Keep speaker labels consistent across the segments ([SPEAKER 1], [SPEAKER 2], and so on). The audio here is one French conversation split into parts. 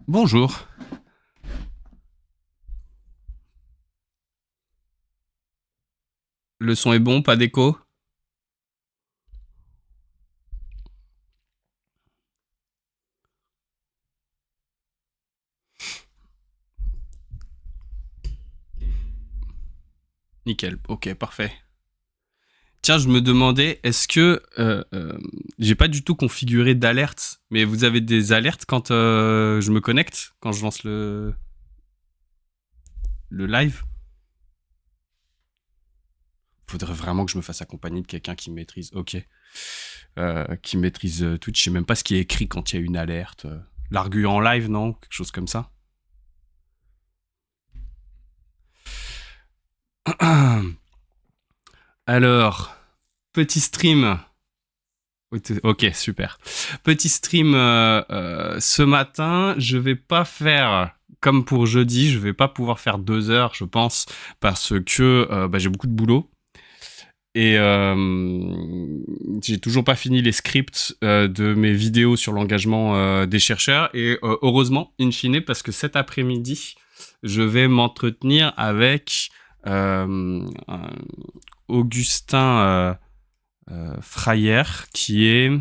[SPEAKER 1] Bonjour. Le son est bon, pas d'écho? Nickel, ok, parfait. Tiens, je me demandais, est-ce que j'ai pas du tout configuré d'alerte, mais vous avez des alertes quand je me connecte, quand je lance le live? Faudrait vraiment que je me fasse accompagner de quelqu'un qui maîtrise. Ok. Qui maîtrise Twitch. Je sais même pas ce qui est écrit quand il y a une alerte. L'argu en live, non? Quelque chose comme ça. Alors, petit stream. Ok, super. Petit stream ce matin. Je vais pas faire comme pour jeudi. Je vais pas pouvoir faire 2 heures, je pense, parce que j'ai beaucoup de boulot. Et j'ai toujours pas fini les scripts de mes vidéos sur l'engagement des chercheurs. Et heureusement, in fine, parce que cet après-midi, je vais m'entretenir avec Augustin Frayer, qui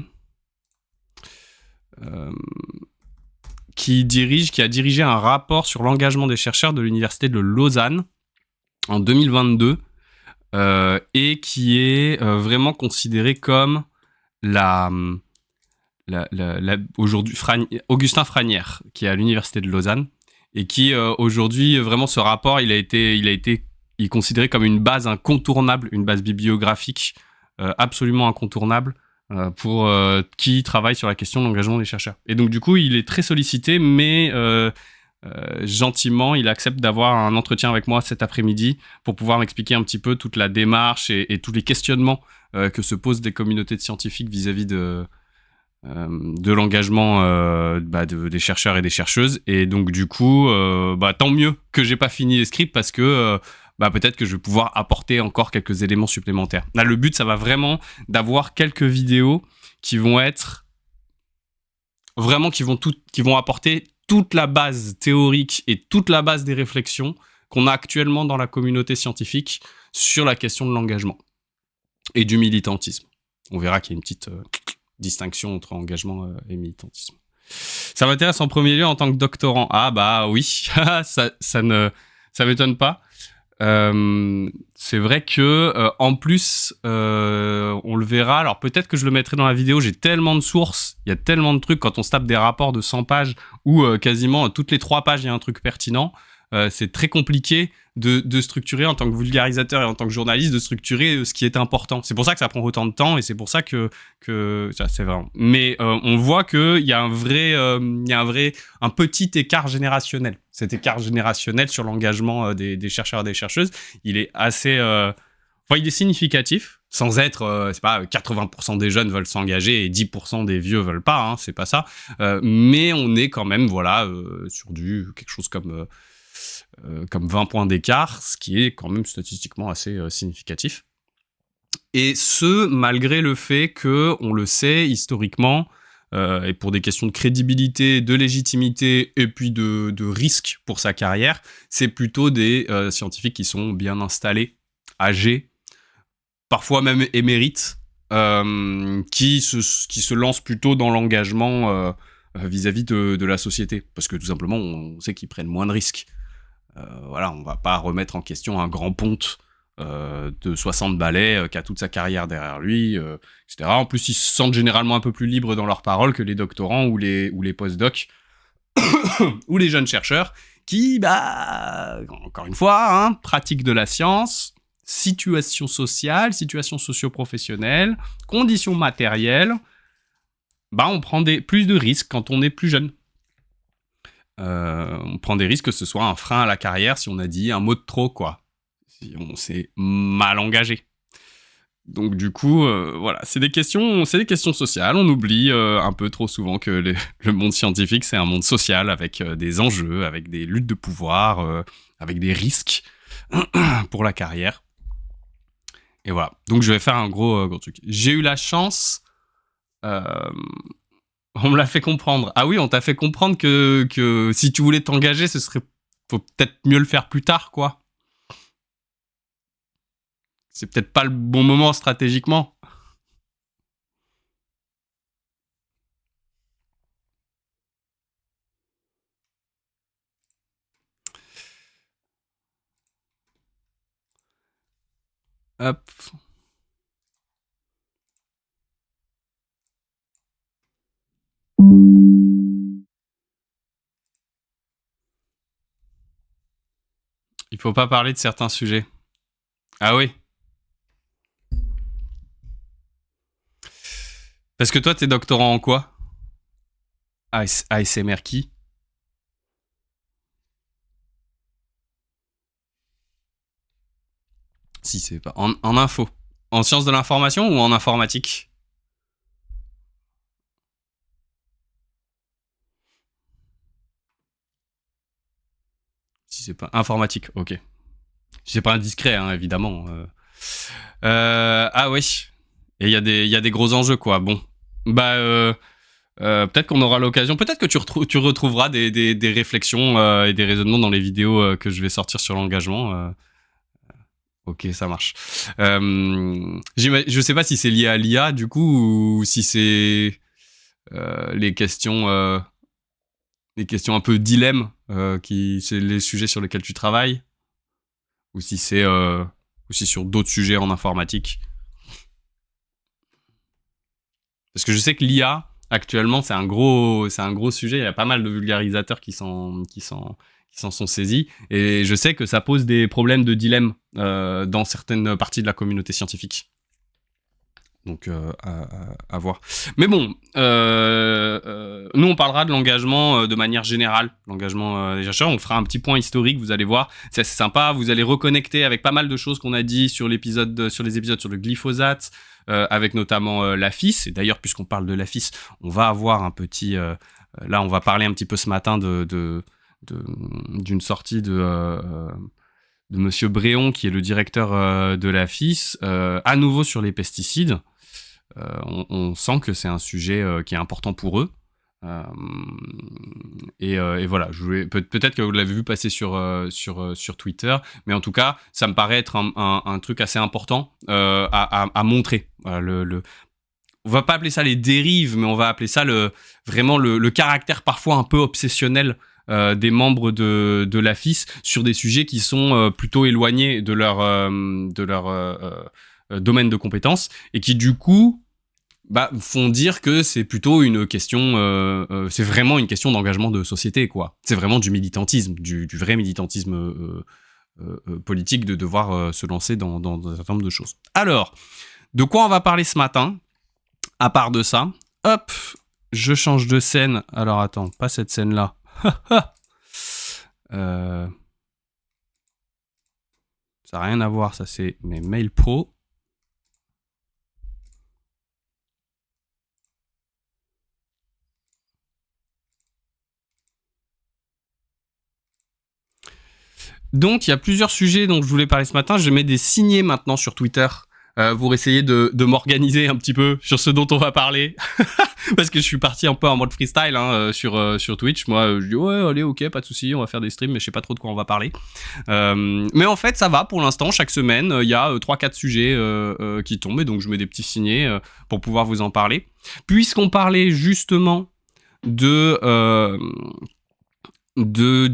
[SPEAKER 1] a dirigé un rapport sur l'engagement des chercheurs de l'université de Lausanne en 2022 et qui est vraiment considéré comme aujourd'hui Augustin Frayer, qui est à l'université de Lausanne et qui aujourd'hui vraiment ce rapport il est considéré comme une base incontournable, une base bibliographique absolument incontournable pour qui travaille sur la question de l'engagement des chercheurs. Et donc du coup, il est très sollicité, mais gentiment, il accepte d'avoir un entretien avec moi cet après-midi pour pouvoir m'expliquer un petit peu toute la démarche et tous les questionnements que se posent des communautés de scientifiques vis-à-vis de l'engagement des chercheurs et des chercheuses. Et donc du coup, tant mieux que j'ai pas fini les scripts parce que peut-être que je vais pouvoir apporter encore quelques éléments supplémentaires. Là, le but, ça va vraiment d'avoir quelques vidéos qui vont être vraiment qui vont apporter toute la base théorique et toute la base des réflexions qu'on a actuellement dans la communauté scientifique sur la question de l'engagement et du militantisme. On verra qu'il y a une petite distinction entre engagement et militantisme. Ça m'intéresse en premier lieu en tant que doctorant. Ah bah oui, ça m'étonne pas. C'est vrai que en plus on le verra, alors peut-être que je le mettrai dans la vidéo, j'ai tellement de sources, il y a tellement de trucs quand on se tape des rapports de 100 pages où quasiment toutes les 3 pages il y a un truc pertinent. C'est très compliqué de structurer en tant que vulgarisateur et en tant que journaliste, de structurer ce qui est important. C'est pour ça que ça prend autant de temps et c'est pour ça que ça, c'est vraiment. Mais on voit qu'il y a un petit écart générationnel. Cet écart générationnel sur l'engagement des chercheurs et des chercheuses, il est assez, il est significatif, sans être, c'est pas 80% des jeunes veulent s'engager et 10% des vieux veulent pas, hein, c'est pas ça. Mais on est quand même, sur quelque chose comme 20 points d'écart, ce qui est quand même statistiquement assez significatif. Et ce, malgré le fait que, on le sait historiquement, et pour des questions de crédibilité, de légitimité, et puis de risque pour sa carrière, c'est plutôt des scientifiques qui sont bien installés, âgés, parfois même émérites, qui se lancent plutôt dans l'engagement vis-à-vis de la société. Parce que tout simplement, on sait qu'ils prennent moins de risques. On va pas remettre en question un grand ponte de 60 balais qui a toute sa carrière derrière lui, etc. En plus, ils se sentent généralement un peu plus libres dans leurs paroles que les doctorants ou les post-docs ou les jeunes chercheurs qui, encore une fois, hein, pratiquent de la science, situation sociale, situation socio-professionnelle, conditions matérielles. On prend plus de risques quand on est plus jeune. On prend des risques que ce soit un frein à la carrière si on a dit un mot de trop, quoi. Si on s'est mal engagé. Donc du coup, c'est des questions sociales. On oublie un peu trop souvent que le monde scientifique, c'est un monde social avec des enjeux, avec des luttes de pouvoir, avec des risques pour la carrière. Et voilà. Donc je vais faire un gros truc. J'ai eu la chance... On me l'a fait comprendre. Ah oui, on t'a fait comprendre que si tu voulais t'engager, faut peut-être mieux le faire plus tard, quoi. C'est peut-être pas le bon moment stratégiquement. Hop. Il faut pas parler de certains sujets. Ah oui. Parce que toi, t'es doctorant en quoi? ASMR qui? Si c'est pas en info. En sciences de l'information ou en informatique? Si c'est pas informatique, ok. C'est pas indiscret, hein, évidemment. Ah oui. Et il y a des gros enjeux, quoi. Bon. Bah, peut-être qu'on aura l'occasion. Peut-être que tu retrouveras des réflexions et des raisonnements dans les vidéos que je vais sortir sur l'engagement. Ok, ça marche. Je sais pas si c'est lié à l'IA, du coup, ou si c'est les questions un peu dilemme, c'est les sujets sur lesquels tu travailles, ou si c'est aussi sur d'autres sujets en informatique. Parce que je sais que l'IA, actuellement, c'est un gros sujet. Il y a pas mal de vulgarisateurs qui s'en sont saisis. Et je sais que ça pose des problèmes de dilemme dans certaines parties de la communauté scientifique. Donc, à voir. Mais bon, nous, on parlera de l'engagement de manière générale, l'engagement des chercheurs. On fera un petit point historique, vous allez voir. C'est assez sympa. Vous allez reconnecter avec pas mal de choses qu'on a dit sur les épisodes sur le glyphosate, avec notamment la FIS. Et d'ailleurs, puisqu'on parle de la FIS, on va avoir un petit... là, on va parler un petit peu ce matin d'une sortie de Monsieur Bréon, qui est le directeur de la FIS, à nouveau sur les pesticides. On sent que c'est un sujet qui est important pour eux. Et voilà, peut-être que vous l'avez vu passer sur Twitter, mais en tout cas, ça me paraît être un truc assez important à montrer. On va pas appeler ça les dérives, mais on va appeler ça vraiment le caractère parfois un peu obsessionnel des membres de la FIS sur des sujets qui sont plutôt éloignés de leur domaine de compétences, et qui du coup font dire que c'est plutôt une question, c'est vraiment une question d'engagement de société, quoi. C'est vraiment du militantisme, du vrai militantisme politique, de devoir se lancer dans un certain nombre de choses. Alors, de quoi on va parler ce matin, à part de ça? Hop, je change de scène. Alors attends, pas cette scène-là. Ça n'a rien à voir, ça c'est mes mails pro. Donc, il y a plusieurs sujets dont je voulais parler ce matin. Je mets des signets maintenant sur Twitter pour essayer de m'organiser un petit peu sur ce dont on va parler. Parce que je suis parti un peu en mode freestyle sur Twitch. Moi, je dis ouais, allez, ok, pas de souci, on va faire des streams, mais je sais pas trop de quoi on va parler. Mais en fait, ça va pour l'instant. Chaque semaine, il y a 3-4 sujets qui tombent, et donc je mets des petits signets pour pouvoir vous en parler. Puisqu'on parlait justement du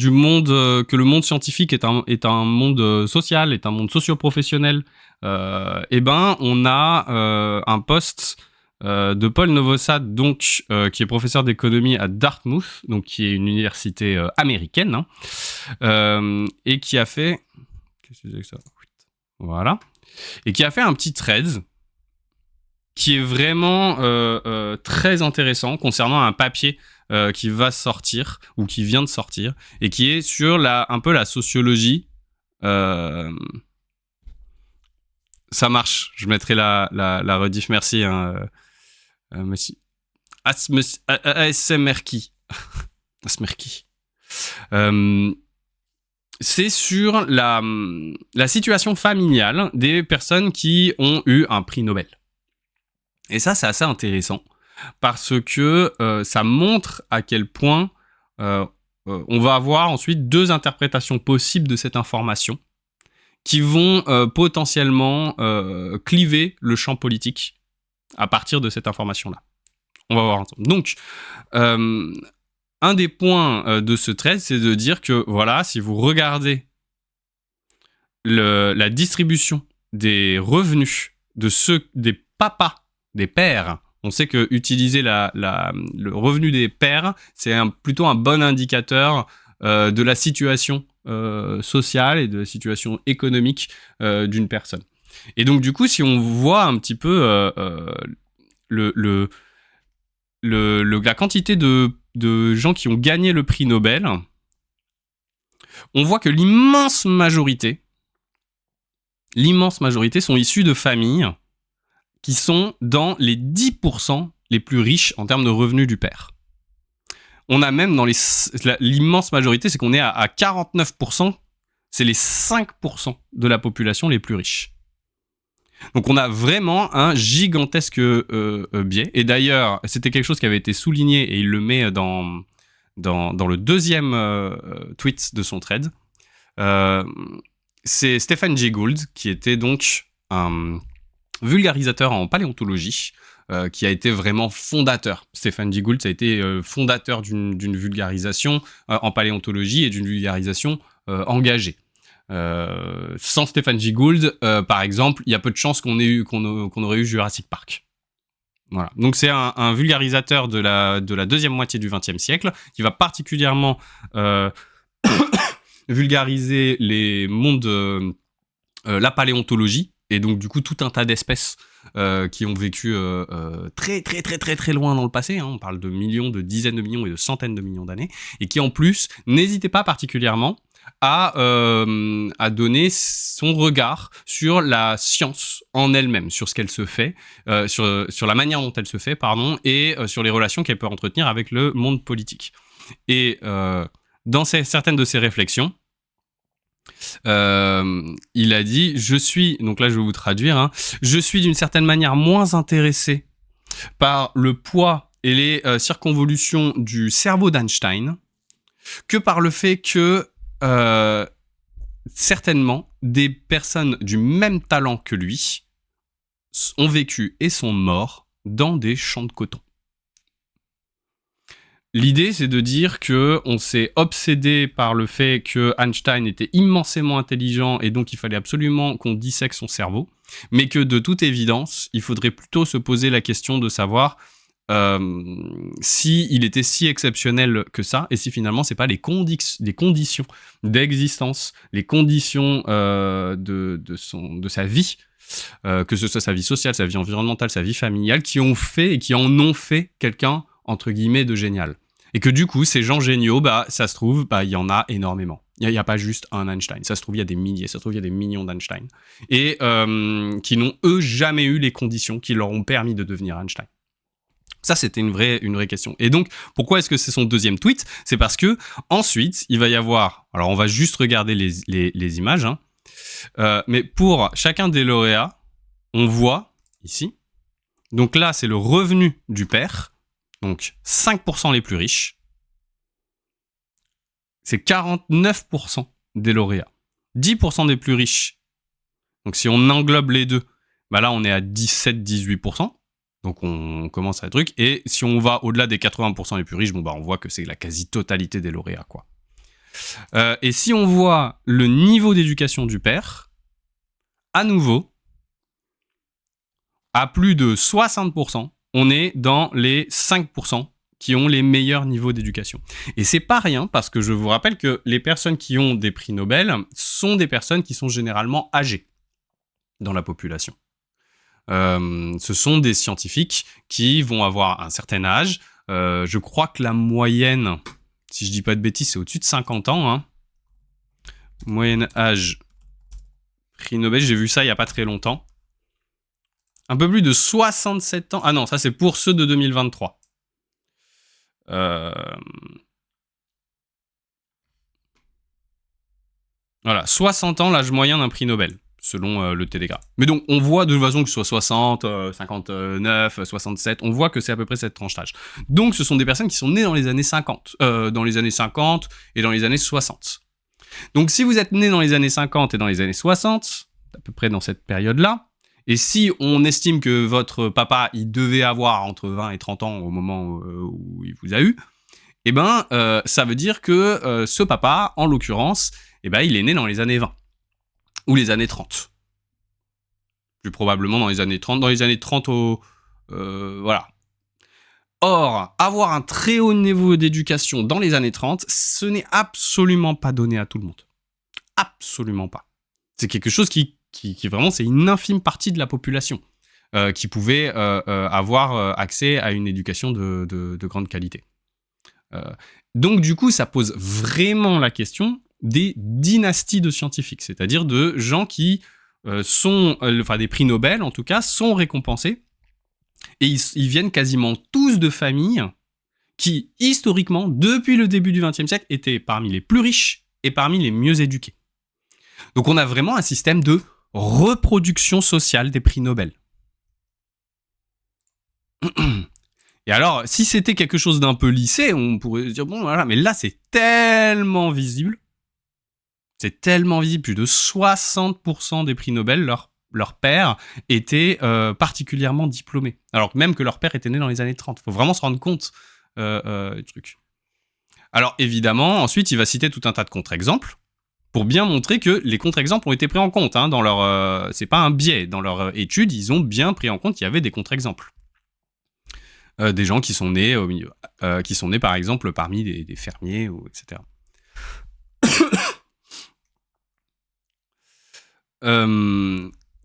[SPEAKER 1] monde, que le monde scientifique est un monde social, est un monde socio-professionnel, on a un post de Paul Novosad, donc qui est professeur d'économie à Dartmouth, donc qui est une université américaine, hein, et qui a fait... Qu'est-ce que c'est que ça? Voilà. Et qui a fait un petit thread qui est vraiment très intéressant concernant un papier qui va sortir, ou qui vient de sortir, et qui est sur un peu la sociologie. Ça marche, je mettrai la rediff, merci. Monsieur ASMRki. ASMRki. C'est sur la situation familiale des personnes qui ont eu un prix Nobel. Et ça, c'est assez intéressant, parce que ça montre à quel point on va avoir ensuite deux interprétations possibles de cette information qui vont potentiellement cliver le champ politique à partir de cette information-là. On va voir ensemble. Donc, un des points de ce thread, c'est de dire que, voilà, si vous regardez la distribution des revenus des papas, des pères, on sait que utiliser le revenu des pères, c'est plutôt un bon indicateur de la situation sociale et de la situation économique d'une personne. Et donc, du coup, si on voit un petit peu la quantité de gens qui ont gagné le prix Nobel, on voit que l'immense majorité sont issus de familles qui sont dans les 10% les plus riches en termes de revenus du père. On a même dans l'immense majorité, c'est qu'on est à 49%, c'est les 5% de la population les plus riches. Donc on a vraiment un gigantesque biais. Et d'ailleurs, c'était quelque chose qui avait été souligné, et il le met dans le deuxième tweet de son thread. C'est Stephen Jay Gould, qui était donc un vulgarisateur en paléontologie, qui a été vraiment fondateur. Stephen Jay Gould, ça a été fondateur d'une vulgarisation en paléontologie et d'une vulgarisation engagée. Sans Stephen Jay Gould, par exemple, il y a peu de chances qu'on aurait eu Jurassic Park. Voilà. Donc c'est un vulgarisateur de la deuxième moitié du XXe siècle qui va particulièrement vulgariser les mondes, la paléontologie, et donc du coup tout un tas d'espèces qui ont vécu très très très très très loin dans le passé, hein. On parle de millions, de dizaines de millions et de centaines de millions d'années, et qui en plus n'hésitaient pas particulièrement à donner son regard sur la science en elle-même, sur ce qu'elle se fait, sur la manière dont elle se fait, et sur les relations qu'elle peut entretenir avec le monde politique. Et dans certaines de ses réflexions, il a dit, donc là je vais vous traduire, hein, je suis d'une certaine manière moins intéressé par le poids et les circonvolutions du cerveau d'Einstein que par le fait que certainement des personnes du même talent que lui ont vécu et sont morts dans des champs de coton. L'idée, c'est de dire qu'on s'est obsédé par le fait que Einstein était immensément intelligent et donc il fallait absolument qu'on dissèque son cerveau, mais que de toute évidence, il faudrait plutôt se poser la question de savoir s'il était si exceptionnel que ça, et si finalement c'est pas les conditions d'existence, les conditions de sa vie, que ce soit sa vie sociale, sa vie environnementale, sa vie familiale, qui ont fait et qui en ont fait quelqu'un entre guillemets de génial. Et que du coup, ces gens géniaux, ça se trouve, il y en a énormément. Il n'y a pas juste un Einstein. Ça se trouve, il y a des milliers, ça se trouve, il y a des millions d'Einstein. Et qui n'ont, eux, jamais eu les conditions qui leur ont permis de devenir Einstein. Ça, c'était une vraie question. Et donc, pourquoi est-ce que c'est son deuxième tweet ? C'est parce que ensuite, il va y avoir... Alors, on va juste regarder les images. Hein. Mais pour chacun des lauréats, on voit ici... Donc là, c'est le revenu du père. Donc, 5% les plus riches. C'est 49% des lauréats. 10% des plus riches. Donc, si on englobe les deux, là, on est à 17-18%. Donc, on commence à truc. Et si on va au-delà des 80% les plus riches, on voit que c'est la quasi-totalité des lauréats, quoi. Et si on voit le niveau d'éducation du père, à nouveau, à plus de 60%, on est dans les 5% qui ont les meilleurs niveaux d'éducation. Et c'est pas rien, parce que je vous rappelle que les personnes qui ont des prix Nobel sont des personnes qui sont généralement âgées dans la population. Ce sont des scientifiques qui vont avoir un certain âge. Je crois que la moyenne, si je dis pas de bêtises, c'est au-dessus de 50 ans. Hein. Moyenne âge prix Nobel, j'ai vu ça il y a pas très longtemps. Un peu plus de 67 ans. Ah non, ça c'est pour ceux de 2023. Voilà, 60 ans, l'âge moyen d'un prix Nobel. selon le Télégraphe. Mais donc, on voit de toute façon que ce soit 60, 59, 67, on voit que c'est à peu près cette tranche d'âge. Donc, ce sont des personnes qui sont nées dans les années 50, dans les années 50 et dans les années 60. Donc, si vous êtes né dans les années 50 et dans les années 60, à peu près dans cette période-là, et si on estime que votre papa, il devait avoir entre 20 et 30 ans au moment où il vous a eu, eh ben, ça veut dire que ce papa, en l'occurrence, eh ben, il est né dans les années 20 ou les années 30. Plus probablement dans les années 30, voilà. Or, avoir un très haut niveau d'éducation dans les années 30, ce n'est absolument pas donné à tout le monde. Absolument pas. C'est quelque chose qui vraiment, c'est une infime partie de la population qui pouvait avoir accès à une éducation de grande qualité. Donc, du coup, ça pose vraiment la question des dynasties de scientifiques, c'est-à-dire de gens qui sont, enfin des prix Nobel en tout cas, sont récompensés. Et ils viennent quasiment tous de familles qui, historiquement, depuis le début du XXe siècle, étaient parmi les plus riches et parmi les mieux éduqués. Donc on a vraiment un système de reproduction sociale des prix Nobel. Et alors, si c'était quelque chose d'un peu lissé, on pourrait se dire, bon voilà, mais là c'est tellement visible. C'est tellement visible, plus de 60% des prix Nobel, leur père était particulièrement diplômé. Alors même que leur père était né dans les années 30. Il faut vraiment se rendre compte du truc. Alors évidemment, ensuite, il va citer tout un tas de contre-exemples pour bien montrer que les contre-exemples ont été pris en compte. Hein, dans leur, c'est pas un biais. Dans leur étude, ils ont bien pris en compte qu'il y avait des contre-exemples. Des gens qui sont nés au milieu, qui sont nés par exemple parmi des fermiers, ou, etc.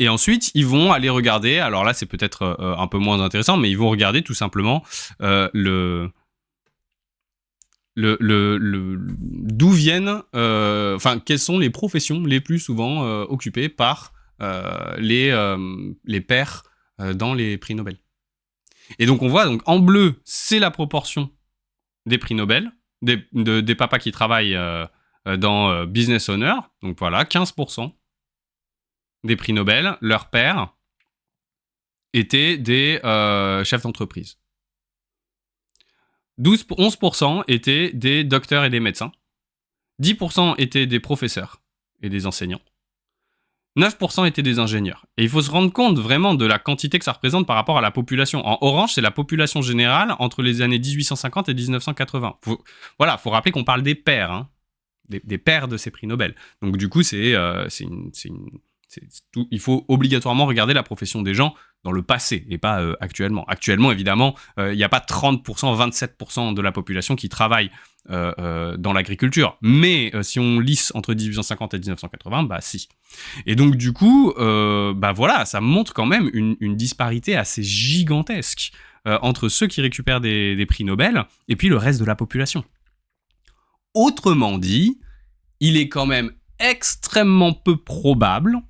[SPEAKER 1] Et ensuite, ils vont aller regarder, alors là c'est peut-être un peu moins intéressant, mais ils vont regarder tout simplement d'où viennent, enfin quelles sont les professions les plus souvent occupées par les pairs dans les prix Nobel. Et donc on voit, donc en bleu, c'est la proportion des prix Nobel, des papas qui travaillent dans Business Owner, donc voilà, 15%. Des prix Nobel, leurs pères étaient des chefs d'entreprise. 11% étaient des docteurs et des médecins. 10% étaient des professeurs et des enseignants. 9% étaient des ingénieurs. Et il faut se rendre compte vraiment de la quantité que ça représente par rapport à la population. En orange, c'est la population générale entre les années 1850 et 1980. Faut rappeler qu'on parle des pairs, hein, des pairs de ces prix Nobel. Donc du coup, il faut obligatoirement regarder la profession des gens dans le passé et pas actuellement. Actuellement, évidemment, il n'y a pas 30%, 27% de la population qui travaille dans l'agriculture. Mais si on lisse entre 1850 et 1980, bah si. Et donc, du coup, voilà, ça montre quand même une disparité assez gigantesque entre ceux qui récupèrent des prix Nobel et puis le reste de la population. Autrement dit, il est quand même extrêmement peu probable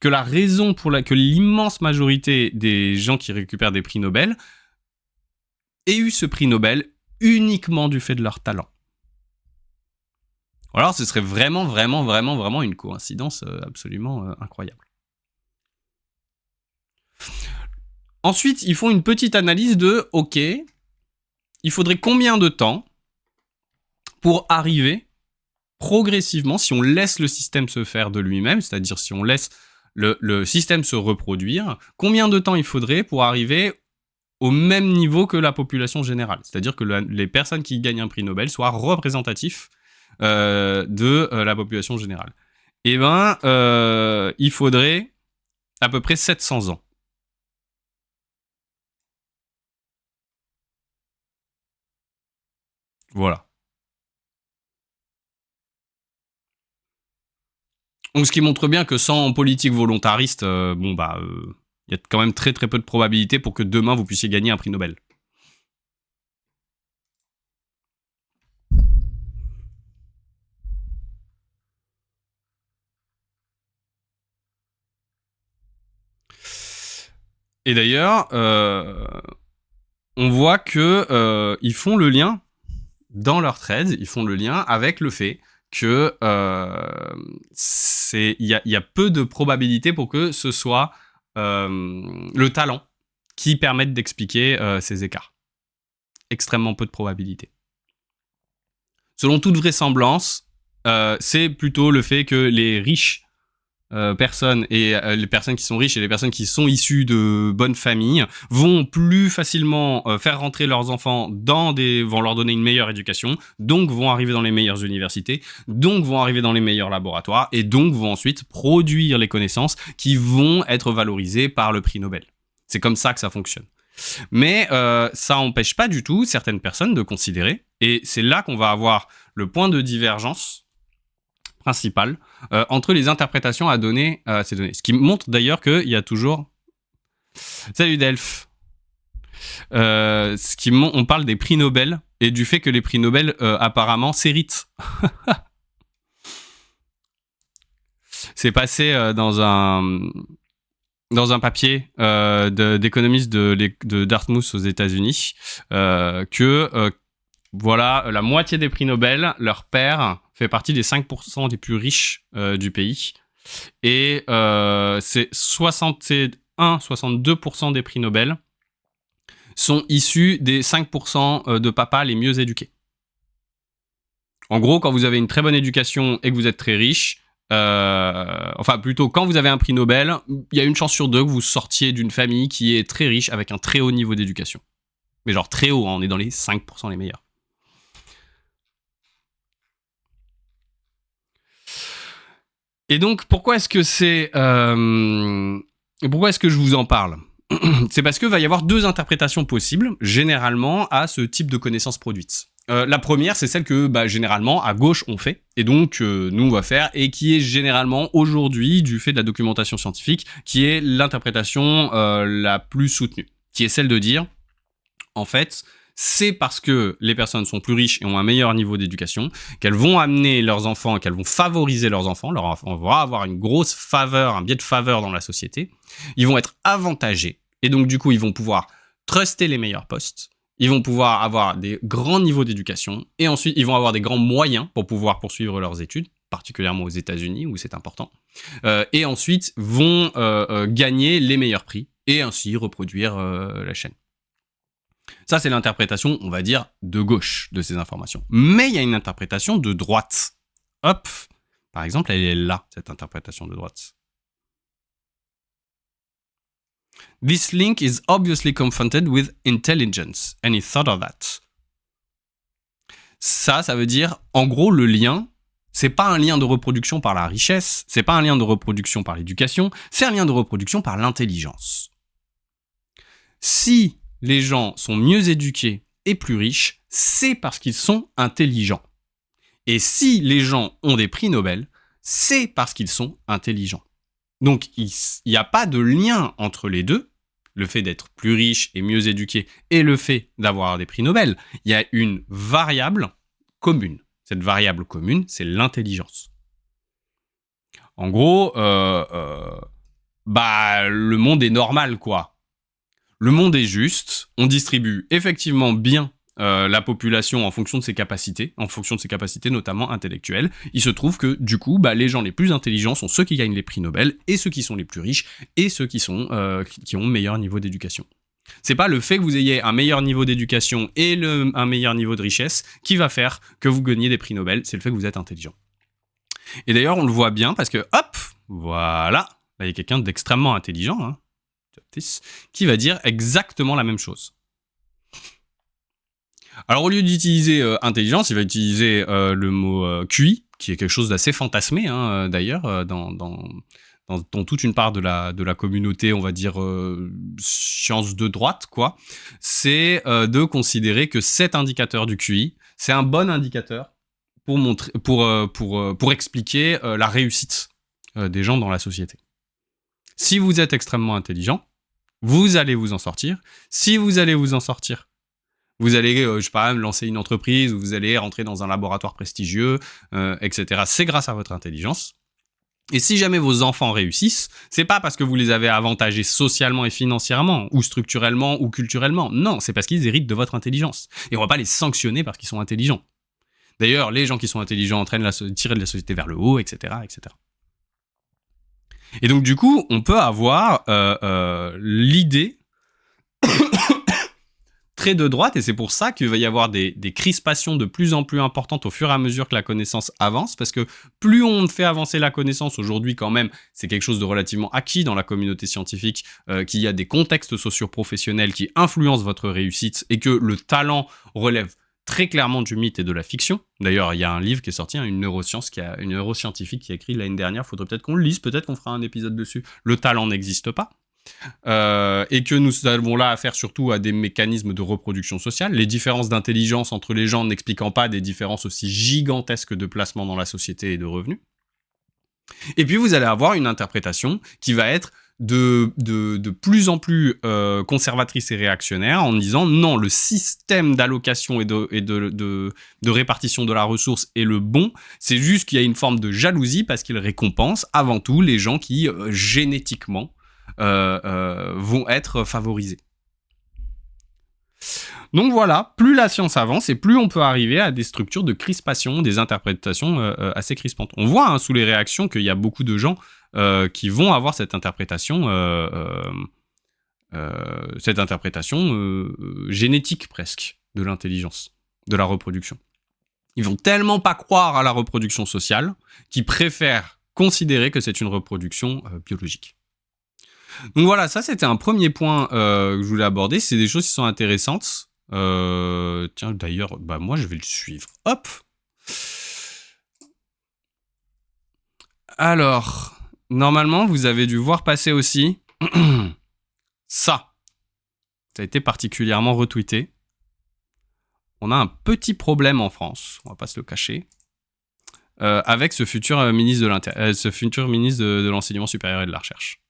[SPEAKER 1] que la raison pour que l'immense majorité des gens qui récupèrent des prix Nobel aient eu ce prix Nobel uniquement du fait de leur talent. Alors ce serait vraiment, vraiment, vraiment, vraiment une coïncidence absolument incroyable. Ensuite, ils font une petite analyse de, ok, il faudrait combien de temps pour arriver progressivement, si on laisse le système se faire de lui-même, c'est-à-dire si on laisse le système se reproduire, combien de temps il faudrait pour arriver au même niveau que la population générale. C'est-à-dire que les personnes qui gagnent un prix Nobel soient représentatifs de la population générale. Eh ben, il faudrait à peu près 700 ans. Voilà. Donc, ce qui montre bien que sans politique volontariste, il y a quand même très très peu de probabilité pour que demain vous puissiez gagner un prix Nobel. Et d'ailleurs, on voit que ils font le lien dans leur thread, ils font le lien avec le fait que il y a peu de probabilités pour que ce soit le talent qui permette d'expliquer ces écarts. Extrêmement peu de probabilités. Selon toute vraisemblance, c'est plutôt le fait que les riches personnes et les personnes qui sont riches et les personnes qui sont issues de bonnes familles vont plus facilement faire rentrer leurs enfants vont leur donner une meilleure éducation, donc vont arriver dans les meilleures universités, donc vont arriver dans les meilleurs laboratoires et donc vont ensuite produire les connaissances qui vont être valorisées par le prix Nobel. C'est comme ça que ça fonctionne. Mais ça n'empêche pas du tout certaines personnes de considérer, et c'est là qu'on va avoir le point de divergence principal entre les interprétations à donner à ces données. Ce qui montre d'ailleurs qu'il y a toujours... Salut Delph. On parle des prix Nobel et du fait que les prix Nobel apparemment s'héritent. C'est passé dans un papier d'économistes de Dartmouth aux États-Unis que voilà, la moitié des prix Nobel, leur père fait partie des 5% des plus riches du pays. Et c'est 62% des prix Nobel sont issus des 5% de papas les mieux éduqués. En gros, quand vous avez une très bonne éducation et que vous êtes très riche, enfin plutôt quand vous avez un prix Nobel, il y a une chance sur deux que vous sortiez d'une famille qui est très riche avec un très haut niveau d'éducation. Mais genre très haut, hein, on est dans les 5% les meilleurs. Et donc, pourquoi est-ce que je vous en parle ? C'est parce qu'il va y avoir deux interprétations possibles, généralement, à ce type de connaissances produites. La première, c'est celle que, généralement, à gauche, on fait, et donc, nous, on va faire, et qui est généralement, aujourd'hui, du fait de la documentation scientifique, qui est l'interprétation la plus soutenue, qui est celle de dire, en fait, c'est parce que les personnes sont plus riches et ont un meilleur niveau d'éducation qu'elles vont amener leurs enfants, qu'elles vont favoriser leurs enfants. Leurs enfants vont avoir une grosse faveur, un biais de faveur dans la société. Ils vont être avantagés. Et donc, du coup, ils vont pouvoir truster les meilleurs postes. Ils vont pouvoir avoir des grands niveaux d'éducation. Et ensuite, ils vont avoir des grands moyens pour pouvoir poursuivre leurs études, particulièrement aux États-Unis, où c'est important. Et ensuite, vont gagner les meilleurs prix et ainsi reproduire la chaîne. Ça, c'est l'interprétation, on va dire, de gauche de ces informations. Mais il y a une interprétation de droite. Hop, par exemple, elle est là, cette interprétation de droite. This link is obviously confronted with intelligence, and he thought of that. Ça veut dire, en gros, le lien, c'est pas un lien de reproduction par la richesse, c'est pas un lien de reproduction par l'éducation, c'est un lien de reproduction par l'intelligence. Si les gens sont mieux éduqués et plus riches, c'est parce qu'ils sont intelligents. Et si les gens ont des prix Nobel, c'est parce qu'ils sont intelligents. Donc, il n'y a pas de lien entre les deux, le fait d'être plus riche et mieux éduqué et le fait d'avoir des prix Nobel. Il y a une variable commune. Cette variable commune, c'est l'intelligence. En gros, le monde est normal, quoi. Le monde est juste, on distribue effectivement bien la population en fonction de ses capacités, notamment intellectuelles. Il se trouve que, du coup, les gens les plus intelligents sont ceux qui gagnent les prix Nobel, et ceux qui sont les plus riches, et ceux qui ont un meilleur niveau d'éducation. C'est pas le fait que vous ayez un meilleur niveau d'éducation et un meilleur niveau de richesse qui va faire que vous gagnez des prix Nobel, c'est le fait que vous êtes intelligent. Et d'ailleurs, on le voit bien parce que, hop, voilà, là, il y a quelqu'un d'extrêmement intelligent, hein, qui va dire exactement la même chose. Alors, au lieu d'utiliser intelligence, il va utiliser le mot QI, qui est quelque chose d'assez fantasmé, hein, d'ailleurs, dans toute une part de la communauté, on va dire, sciences de droite, quoi. C'est de considérer que cet indicateur du QI, c'est un bon indicateur pour expliquer la réussite des gens dans la société. Si vous êtes extrêmement intelligent, vous allez vous en sortir. Si vous allez vous en sortir, vous allez, je sais pas, lancer une entreprise, ou vous allez rentrer dans un laboratoire prestigieux, etc. C'est grâce à votre intelligence. Et si jamais vos enfants réussissent, c'est pas parce que vous les avez avantagés socialement et financièrement, ou structurellement, ou culturellement. Non, c'est parce qu'ils héritent de votre intelligence. Et on va pas les sanctionner parce qu'ils sont intelligents. D'ailleurs, les gens qui sont intelligents tirent la société vers le haut, etc., etc. Et donc, du coup, on peut avoir l'idée très de droite, et c'est pour ça qu'il va y avoir des crispations de plus en plus importantes au fur et à mesure que la connaissance avance, parce que plus on fait avancer la connaissance, aujourd'hui quand même, c'est quelque chose de relativement acquis dans la communauté scientifique, qu'il y a des contextes socio-professionnels qui influencent votre réussite, et que le talent relève très clairement du mythe et de la fiction. D'ailleurs, il y a un livre qui est sorti, une neuroscientifique qui a écrit l'année dernière, faudrait peut-être qu'on le lise, peut-être qu'on fera un épisode dessus. Le talent n'existe pas. Et que nous avons là affaire surtout à des mécanismes de reproduction sociale, les différences d'intelligence entre les gens n'expliquant pas des différences aussi gigantesques de placement dans la société et de revenus. Et puis vous allez avoir une interprétation qui va être de plus en plus conservatrice et réactionnaire, en disant non, le système d'allocation et de répartition de la ressource est le bon, c'est juste qu'il y a une forme de jalousie parce qu'il récompense avant tout les gens qui génétiquement vont être favorisés. Donc voilà, plus la science avance et plus on peut arriver à des structures de crispation, des interprétations assez crispantes. On voit sous les réactions qu'il y a beaucoup de gens qui vont avoir cette interprétation génétique presque de l'intelligence, de la reproduction. Ils vont tellement pas croire à la reproduction sociale qu'ils préfèrent considérer que c'est une reproduction biologique. Donc voilà, ça c'était un premier point que je voulais aborder. C'est des choses qui sont intéressantes. Tiens, d'ailleurs, moi je vais le suivre. Hop. Alors, normalement, vous avez dû voir passer aussi ça. Ça a été particulièrement retweeté. On a un petit problème en France, on va pas se le cacher, avec ce futur ministre de l'enseignement supérieur et de la recherche.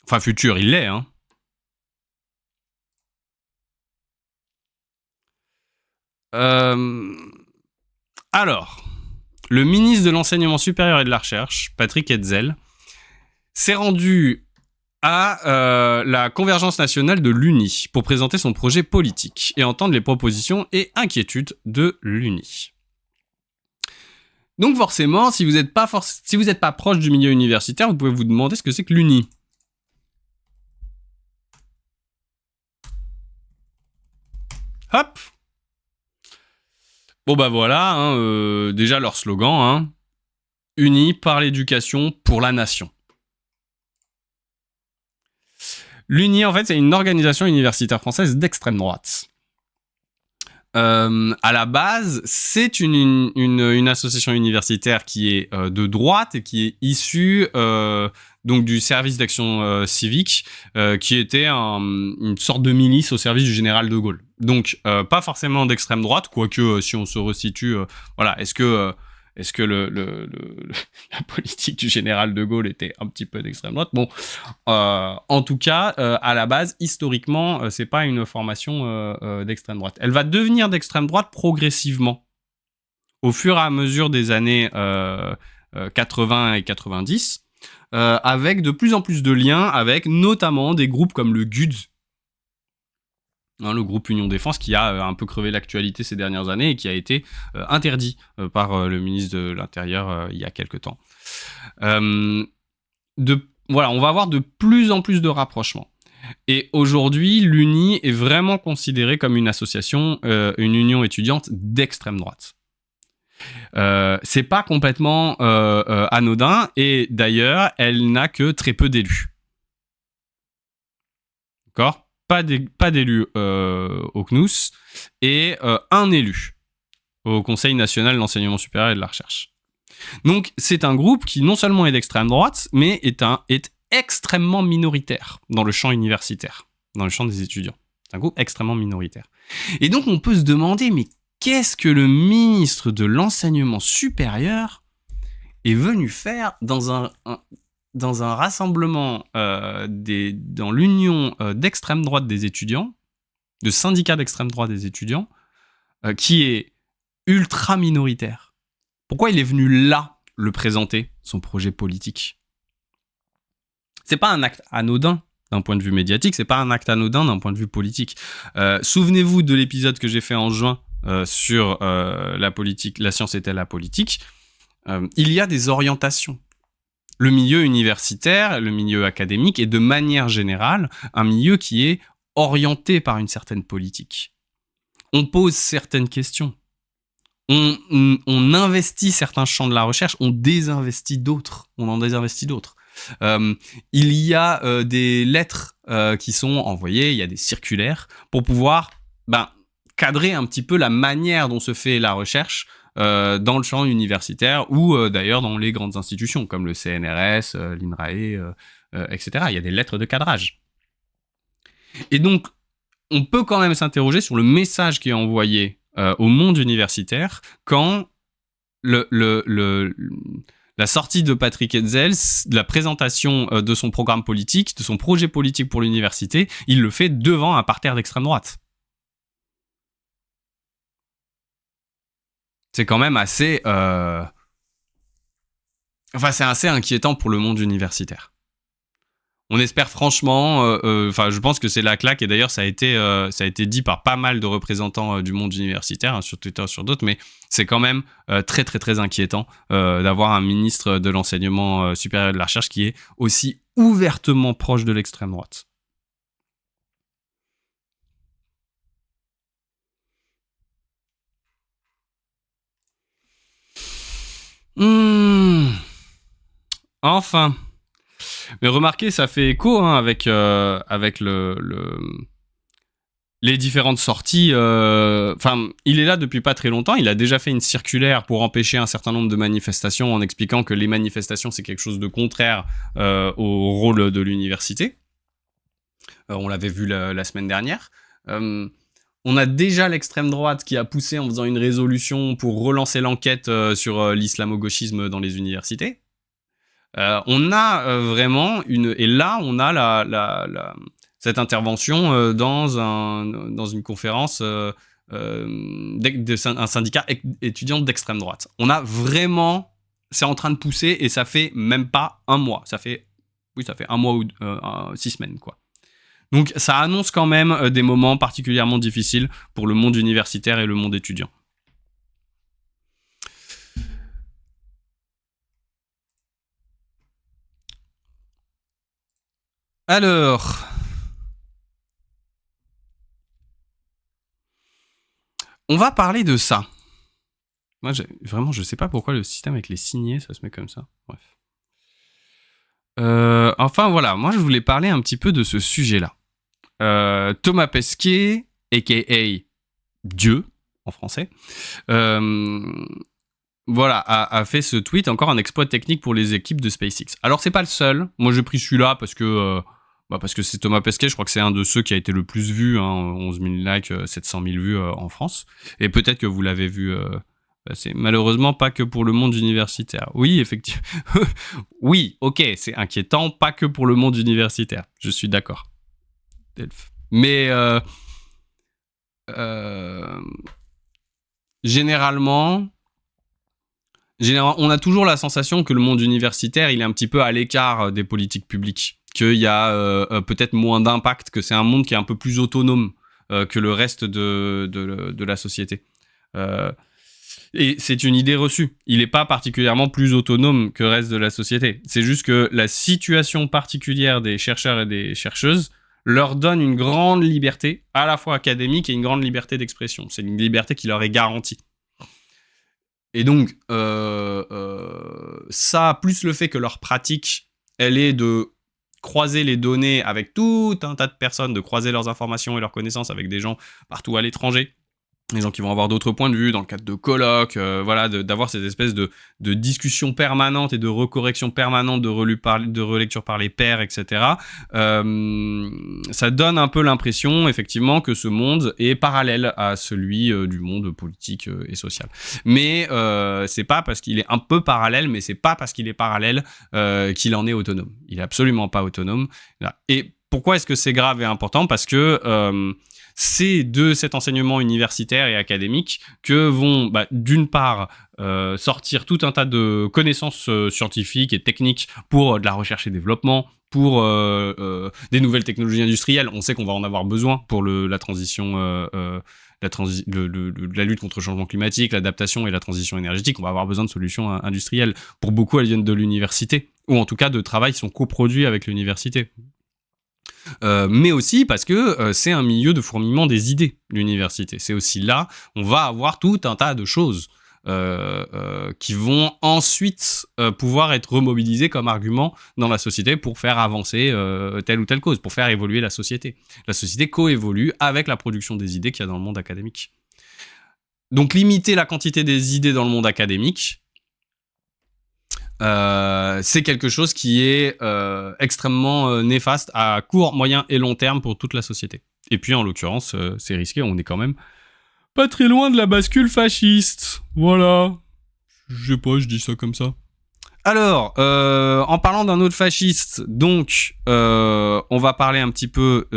[SPEAKER 1] Enfin, futur, il l'est, hein. Alors, le ministre de l'enseignement supérieur et de la recherche, Patrick Hetzel, s'est rendu à la convergence nationale de l'UNI pour présenter son projet politique et entendre les propositions et inquiétudes de l'UNI. Donc forcément, si vous n'êtes pas proche du milieu universitaire, vous pouvez vous demander ce que c'est que l'UNI. Hop. Bon voilà, déjà leur slogan, unis par l'éducation pour la nation. L'UNI, en fait, c'est une organisation universitaire française d'extrême droite. À la base, c'est une association universitaire qui est de droite et qui est issue donc du service d'action civique, qui était une sorte de milice au service du général de Gaulle. Donc, pas forcément d'extrême droite, quoique si on se resitue, voilà, est-ce que la politique du général de Gaulle était un petit peu d'extrême droite? Bon, en tout cas, à la base, historiquement, c'est pas une formation d'extrême droite. Elle va devenir d'extrême droite progressivement, au fur et à mesure des années 80 et 90, avec de plus en plus de liens avec notamment des groupes comme le GUD, le groupe Union Défense, qui a un peu crevé l'actualité ces dernières années et qui a été interdit par le ministre de l'Intérieur il y a quelque temps. Voilà, on va avoir de plus en plus de rapprochements. Et aujourd'hui, l'UNI est vraiment considérée comme une association, une union étudiante d'extrême droite. C'est pas complètement anodin, et d'ailleurs, elle n'a que très peu d'élus. D'accord ? Pas d'élus au CNUS et un élu au Conseil national de l'enseignement supérieur et de la recherche. Donc, c'est un groupe qui non seulement est d'extrême droite, mais est extrêmement minoritaire dans le champ universitaire, dans le champ des étudiants. C'est un groupe extrêmement minoritaire. Et donc, on peut se demander, mais qu'est-ce que le ministre de l'enseignement supérieur est venu faire dans un rassemblement dans l'union d'extrême droite des étudiants, de syndicats d'extrême droite des étudiants, qui est ultra minoritaire? Pourquoi il est venu là le présenter, son projet politique? C'est pas un acte anodin, d'un point de vue médiatique, c'est pas un acte anodin d'un point de vue politique. Souvenez-vous de l'épisode que j'ai fait en juin sur la politique, la science est-elle la politique. Il y a des orientations. Le milieu universitaire, le milieu académique est de manière générale un milieu qui est orienté par une certaine politique. On pose certaines questions. On investit certains champs de la recherche, on désinvestit d'autres. On en désinvestit d'autres. Il y a des lettres qui sont envoyées, il y a des circulaires pour pouvoir cadrer un petit peu la manière dont se fait la recherche dans le champ universitaire ou d'ailleurs dans les grandes institutions comme le CNRS, l'INRAE, etc. Il y a des lettres de cadrage. Et donc, on peut quand même s'interroger sur le message qui est envoyé au monde universitaire quand la sortie de Patrick Hetzel, la présentation de son programme politique, de son projet politique pour l'université, il le fait devant un parterre d'extrême droite. C'est quand même assez... c'est assez inquiétant pour le monde universitaire. On espère franchement... je pense que c'est la claque, et d'ailleurs ça a été dit par pas mal de représentants du monde universitaire, hein, sur Twitter, sur d'autres, mais c'est quand même très très très inquiétant d'avoir un ministre de l'enseignement supérieur et de la recherche qui est aussi ouvertement proche de l'extrême droite. Enfin. Mais remarquez, ça fait écho avec les différentes sorties. Il est là depuis pas très longtemps. Il a déjà fait une circulaire pour empêcher un certain nombre de manifestations en expliquant que les manifestations, c'est quelque chose de contraire au rôle de l'université. On l'avait vu la semaine dernière. On a déjà l'extrême droite qui a poussé en faisant une résolution pour relancer l'enquête sur l'islamo-gauchisme dans les universités. On a vraiment et là on a cette intervention dans une conférence d'un syndicat étudiant d'extrême droite. On a vraiment, c'est en train de pousser et ça fait même pas un mois. Ça fait un mois ou 6 semaines quoi. Donc ça annonce quand même des moments particulièrement difficiles pour le monde universitaire et le monde étudiant. Alors, on va parler de ça. Moi, je sais pas pourquoi le système avec les signés, ça se met comme ça. Bref. Enfin, voilà. Moi, je voulais parler un petit peu de ce sujet-là. Thomas Pesquet, a.k.a. Dieu, en français, a fait ce tweet, encore un exploit technique pour les équipes de SpaceX. Alors, c'est pas le seul. Moi, j'ai pris celui-là parce que c'est Thomas Pesquet, je crois que c'est un de ceux qui a été le plus vu, 11 000 likes, 700 000 vues en France. Et peut-être que vous l'avez vu, c'est malheureusement pas que pour le monde universitaire. Oui, effectivement. Oui, ok, c'est inquiétant, pas que pour le monde universitaire. Je suis d'accord. Mais généralement, on a toujours la sensation que le monde universitaire, il est un petit peu à l'écart des politiques publiques. Qu'il y a peut-être moins d'impact, que c'est un monde qui est un peu plus autonome que le reste de la société. Et c'est une idée reçue. Il n'est pas particulièrement plus autonome que le reste de la société. C'est juste que la situation particulière des chercheurs et des chercheuses leur donne une grande liberté, à la fois académique et une grande liberté d'expression. C'est une liberté qui leur est garantie. Et donc, ça, plus le fait que leur pratique, elle est de croiser les données avec tout un tas de personnes, de croiser leurs informations et leurs connaissances avec des gens partout à l'étranger, des gens qui vont avoir d'autres points de vue dans le cadre de colloques, d'avoir cette espèce de discussion permanente et de recorrection permanente, de relecture par les pairs, etc. Ça donne un peu l'impression, effectivement, que ce monde est parallèle à celui du monde politique et social. Mais c'est pas parce qu'il est un peu parallèle, mais c'est pas parce qu'il est parallèle qu'il en est autonome. Il est absolument pas autonome. Et pourquoi est-ce que c'est grave et important ? Parce que c'est de cet enseignement universitaire et académique que vont, d'une part, sortir tout un tas de connaissances scientifiques et techniques pour de la recherche et développement, pour des nouvelles technologies industrielles. On sait qu'on va en avoir besoin pour la transition, la lutte contre le changement climatique, l'adaptation et la transition énergétique. On va avoir besoin de solutions industrielles. Pour beaucoup, elles viennent de l'université, ou en tout cas de travail qui sont coproduits avec l'université. Mais aussi parce que c'est un milieu de fourmillement des idées, l'université. C'est aussi là, on va avoir tout un tas de choses qui vont ensuite pouvoir être remobilisées comme argument dans la société pour faire avancer telle ou telle cause, pour faire évoluer la société. La société coévolue avec la production des idées qu'il y a dans le monde académique. Donc limiter la quantité des idées dans le monde académique, c'est quelque chose qui est extrêmement néfaste à court, moyen et long terme pour toute la société. Et puis en l'occurrence, c'est risqué, on est quand même pas très loin de la bascule fasciste. Voilà. Je sais pas, je dis ça comme ça. Alors, en parlant d'un autre fasciste, donc, on va parler un petit peu,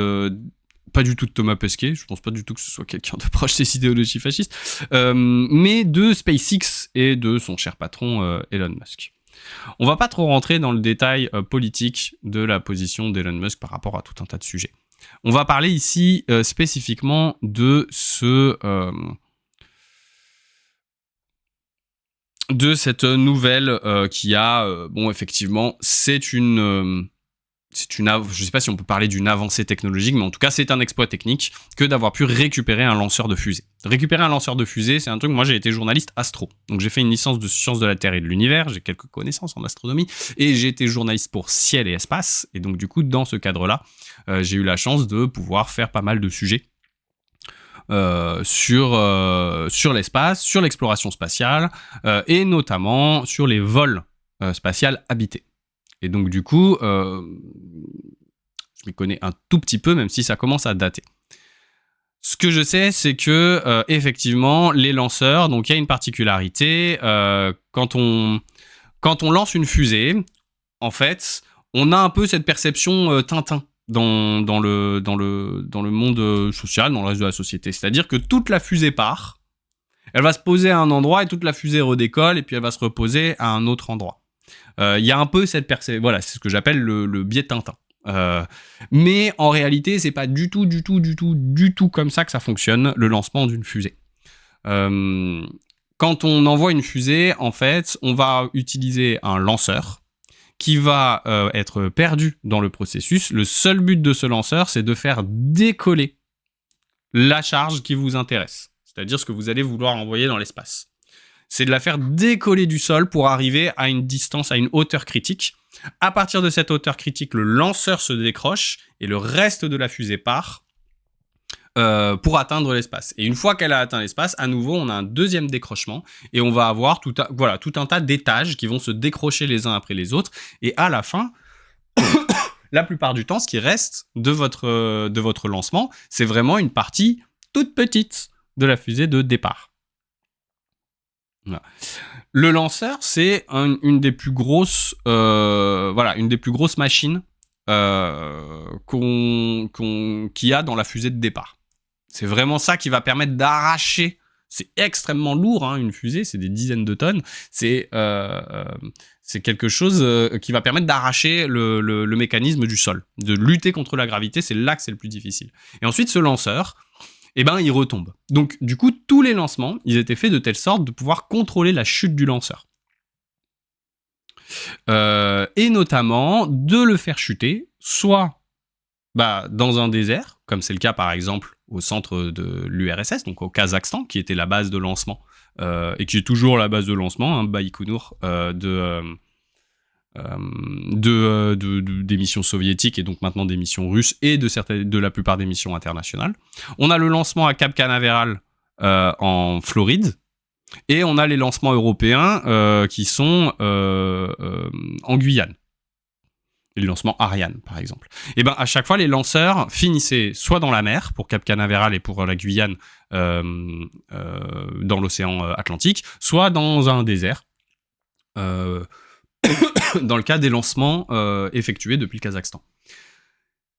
[SPEAKER 1] pas du tout de Thomas Pesquet, je pense pas du tout que ce soit quelqu'un de proche des idéologies fascistes, mais de SpaceX et de son cher patron Elon Musk. On va pas trop rentrer dans le détail politique de la position d'Elon Musk par rapport à tout un tas de sujets. On va parler ici spécifiquement de cette nouvelle qui a, bon, effectivement, je sais pas si on peut parler d'une avancée technologique, mais en tout cas, c'est un exploit technique que d'avoir pu récupérer un lanceur de fusée. Récupérer un lanceur de fusée, c'est un truc, moi j'ai été journaliste astro. Donc j'ai fait une licence de sciences de la Terre et de l'univers, j'ai quelques connaissances en astronomie, et j'ai été journaliste pour ciel et espace, et donc du coup, dans ce cadre-là, j'ai eu la chance de pouvoir faire pas mal de sujets sur l'espace, sur l'exploration spatiale, et notamment sur les vols spatiaux habités. Et donc, du coup, je m'y connais un tout petit peu, même si ça commence à dater. Ce que je sais, c'est que, effectivement, les lanceurs, donc il y a une particularité, quand on lance une fusée, en fait, on a un peu cette perception Tintin dans le monde social, dans le reste de la société. C'est-à-dire que toute la fusée part, elle va se poser à un endroit et toute la fusée redécolle, et puis elle va se reposer à un autre endroit. Il y a un peu cette perception, voilà, c'est ce que j'appelle le biais de Tintin. Mais en réalité, c'est pas du tout comme ça que ça fonctionne, le lancement d'une fusée. Quand on envoie une fusée, en fait, on va utiliser un lanceur qui va être perdu dans le processus. Le seul but de ce lanceur, c'est de faire décoller la charge qui vous intéresse, c'est-à-dire ce que vous allez vouloir envoyer dans l'espace. C'est de la faire décoller du sol pour arriver à une distance, à une hauteur critique. À partir de cette hauteur critique, le lanceur se décroche et le reste de la fusée part pour atteindre l'espace. Et une fois qu'elle a atteint l'espace, à nouveau, on a un deuxième décrochement et on va avoir tout un tas d'étages qui vont se décrocher les uns après les autres. Et à la fin, la plupart du temps, ce qui reste de votre lancement, c'est vraiment une partie toute petite de la fusée de départ. Voilà. Le lanceur, c'est une des plus grosses machines qu'il y a dans la fusée de départ. C'est vraiment ça qui va permettre d'arracher. C'est extrêmement lourd, hein, une fusée, c'est des dizaines de tonnes. C'est quelque chose qui va permettre d'arracher le mécanisme du sol, de lutter contre la gravité. C'est là que c'est le plus difficile. Et ensuite, ce lanceur, il retombe. Donc, du coup, tous les lancements, ils étaient faits de telle sorte de pouvoir contrôler la chute du lanceur. Et notamment, de le faire chuter, soit dans un désert, comme c'est le cas, par exemple, au centre de l'URSS, donc au Kazakhstan, qui était la base de lancement, et qui est toujours la base de lancement, hein, Baïkonour, des missions soviétiques et donc maintenant des missions russes et de la plupart des missions internationales. On a le lancement à Cap Canaveral en Floride et on a les lancements européens qui sont en Guyane. Les lancements Ariane, par exemple. Et à chaque fois, les lanceurs finissaient soit dans la mer pour Cap Canaveral et pour la Guyane dans l'océan Atlantique, soit dans un désert. Dans le cas des lancements effectués depuis le Kazakhstan.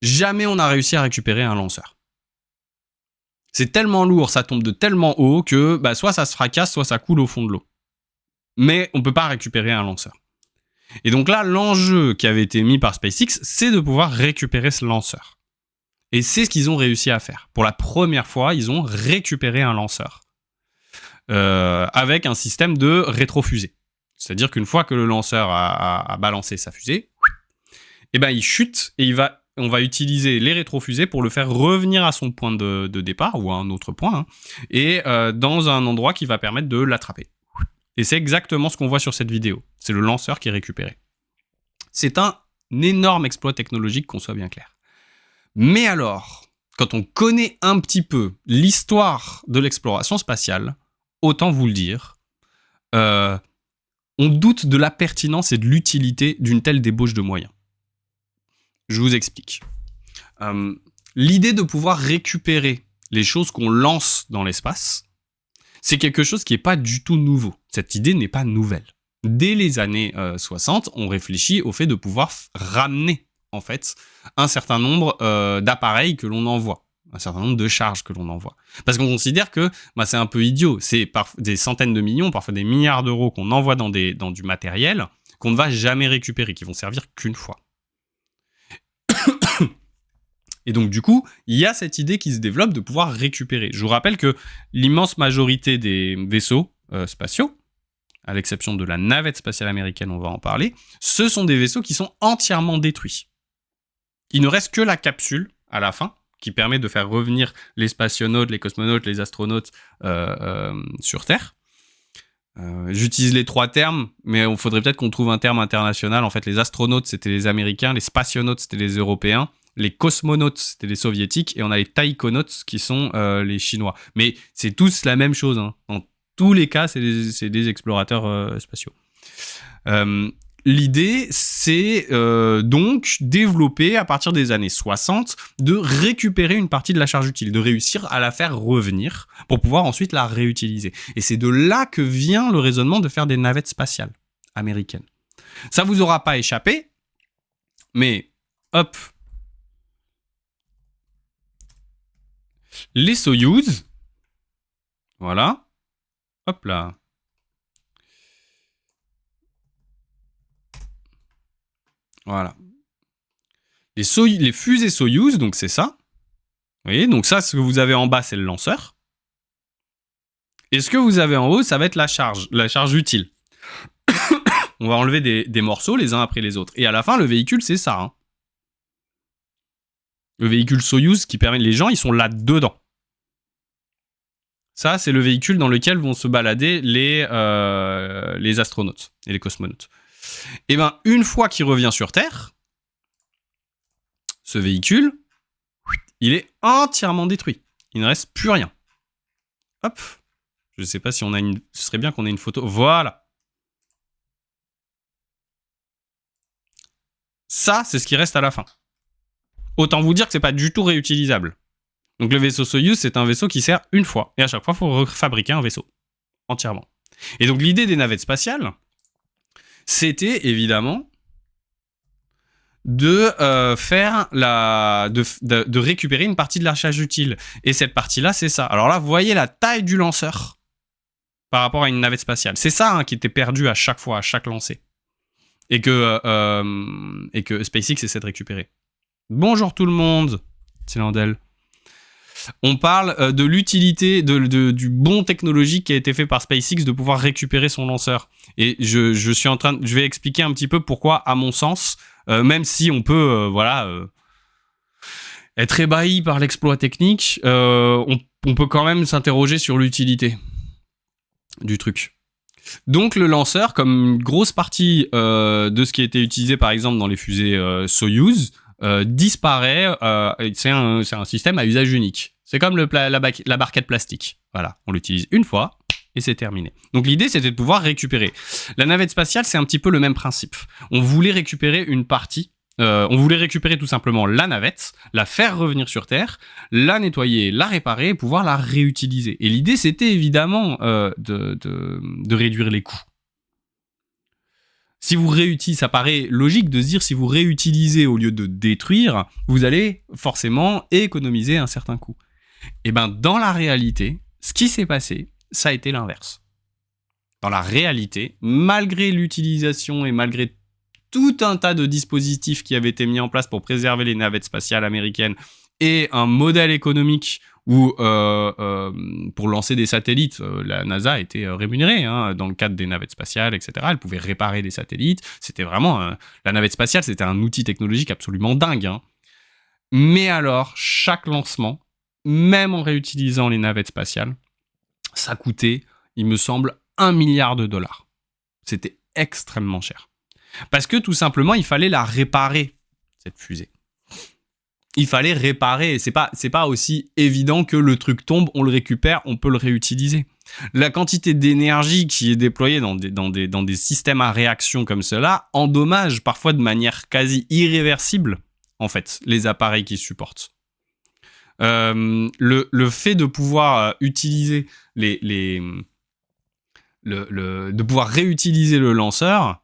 [SPEAKER 1] Jamais on a réussi à récupérer un lanceur. C'est tellement lourd, ça tombe de tellement haut que bah, soit ça se fracasse, soit ça coule au fond de l'eau. Mais on ne peut pas récupérer un lanceur. Et donc là, l'enjeu qui avait été mis par SpaceX, c'est de pouvoir récupérer ce lanceur. Et c'est ce qu'ils ont réussi à faire. Pour la première fois, ils ont récupéré un lanceur. Avec un système de rétrofusée. C'est-à-dire qu'une fois que le lanceur a balancé sa fusée, eh ben, il chute et on va utiliser les rétrofusées pour le faire revenir à son point de départ ou à un autre point, hein, et dans un endroit qui va permettre de l'attraper. Et c'est exactement ce qu'on voit sur cette vidéo. C'est le lanceur qui est récupéré. C'est un énorme exploit technologique, qu'on soit bien clair. Mais alors, quand on connaît un petit peu l'histoire de l'exploration spatiale, autant vous le dire, on doute de la pertinence et de l'utilité d'une telle débauche de moyens. Je vous explique. L'idée de pouvoir récupérer les choses qu'on lance dans l'espace, c'est quelque chose qui n'est pas du tout nouveau. Cette idée n'est pas nouvelle. Dès les années 60, on réfléchit au fait de pouvoir ramener en fait un certain nombre d'appareils que l'on envoie, un certain nombre de charges que l'on envoie. Parce qu'on considère que c'est un peu idiot, c'est des centaines de millions, parfois des milliards d'euros qu'on envoie dans du matériel qu'on ne va jamais récupérer, qui vont servir qu'une fois. Et donc du coup, il y a cette idée qui se développe de pouvoir récupérer. Je vous rappelle que l'immense majorité des vaisseaux spatiaux, à l'exception de la navette spatiale américaine, on va en parler, ce sont des vaisseaux qui sont entièrement détruits. Il ne reste que la capsule à la fin, qui permet de faire revenir les spationautes, les cosmonautes, les astronautes sur Terre. J'utilise les trois termes, mais il faudrait peut-être qu'on trouve un terme international. En fait, les astronautes, c'était les Américains, les spationautes, c'était les Européens, les cosmonautes, c'était les Soviétiques, et on a les taïkonautes, qui sont les Chinois. Mais c'est tous la même chose, hein. Dans tous les cas, c'est des explorateurs spatiaux. L'idée, c'est donc développer à partir des années 60, de récupérer une partie de la charge utile, de réussir à la faire revenir pour pouvoir ensuite la réutiliser. Et c'est de là que vient le raisonnement de faire des navettes spatiales américaines. Ça vous aura pas échappé, mais hop, les Soyouz, voilà, hop là. Voilà. Les fusées Soyouz, donc c'est ça. Vous voyez, donc ça, ce que vous avez en bas, c'est le lanceur. Et ce que vous avez en haut, ça va être la charge utile. On va enlever des morceaux les uns après les autres. Et à la fin, le véhicule, c'est ça. Hein. Le véhicule Soyouz qui permet... Les gens, ils sont là-dedans. Ça, c'est le véhicule dans lequel vont se balader les astronautes et les cosmonautes. Et bien, une fois qu'il revient sur Terre, ce véhicule, il est entièrement détruit. Il ne reste plus rien. Hop. Je ne sais pas si on a une... Ce serait bien qu'on ait une photo. Voilà. Ça, c'est ce qui reste à la fin. Autant vous dire que c'est pas du tout réutilisable. Donc le vaisseau Soyouz, c'est un vaisseau qui sert une fois. Et à chaque fois, il faut refabriquer un vaisseau. Entièrement. Et donc l'idée des navettes spatiales, c'était évidemment de de récupérer une partie de la charge utile. Et cette partie-là, c'est ça. Alors là, vous voyez la taille du lanceur par rapport à une navette spatiale. C'est ça hein, qui était perdu à chaque fois, à chaque lancée. Et que SpaceX essaie de récupérer. Bonjour tout le monde, c'est Landel. On parle de l'utilité du bond technologique qui a été fait par SpaceX de pouvoir récupérer son lanceur. Et je vais expliquer un petit peu pourquoi, à mon sens, même si on peut être ébahi par l'exploit technique, on peut quand même s'interroger sur l'utilité du truc. Donc le lanceur, comme une grosse partie de ce qui a été utilisé par exemple dans les fusées Soyouz, disparaît. C'est un système à usage unique. C'est comme la barquette plastique. Voilà, on l'utilise une fois et c'est terminé. Donc l'idée, c'était de pouvoir récupérer. La navette spatiale, c'est un petit peu le même principe. On voulait récupérer une partie. On voulait récupérer tout simplement la navette, la faire revenir sur Terre, la nettoyer, la réparer et pouvoir la réutiliser. Et l'idée, c'était évidemment de réduire les coûts. Si vous réutilisez, ça paraît logique de se dire si vous réutilisez au lieu de détruire, vous allez forcément économiser un certain coût. Et ben dans la réalité, ce qui s'est passé, ça a été l'inverse. Dans la réalité, malgré l'utilisation et malgré tout un tas de dispositifs qui avaient été mis en place pour préserver les navettes spatiales américaines et un modèle économique où pour lancer des satellites, la NASA était rémunérée dans le cadre des navettes spatiales, etc. Elle pouvait réparer des satellites. C'était vraiment... la navette spatiale, c'était un outil technologique absolument dingue. Mais alors, chaque lancement, même en réutilisant les navettes spatiales, ça coûtait, il me semble, $1 milliard. C'était extrêmement cher. Parce que tout simplement, il fallait la réparer, cette fusée. Il fallait réparer. C'est pas aussi évident que le truc tombe, on le récupère, on peut le réutiliser. La quantité d'énergie qui est déployée dans des systèmes à réaction comme cela endommage parfois de manière quasi irréversible, en fait, les appareils qui supportent. Le fait de pouvoir utiliser de pouvoir réutiliser le lanceur,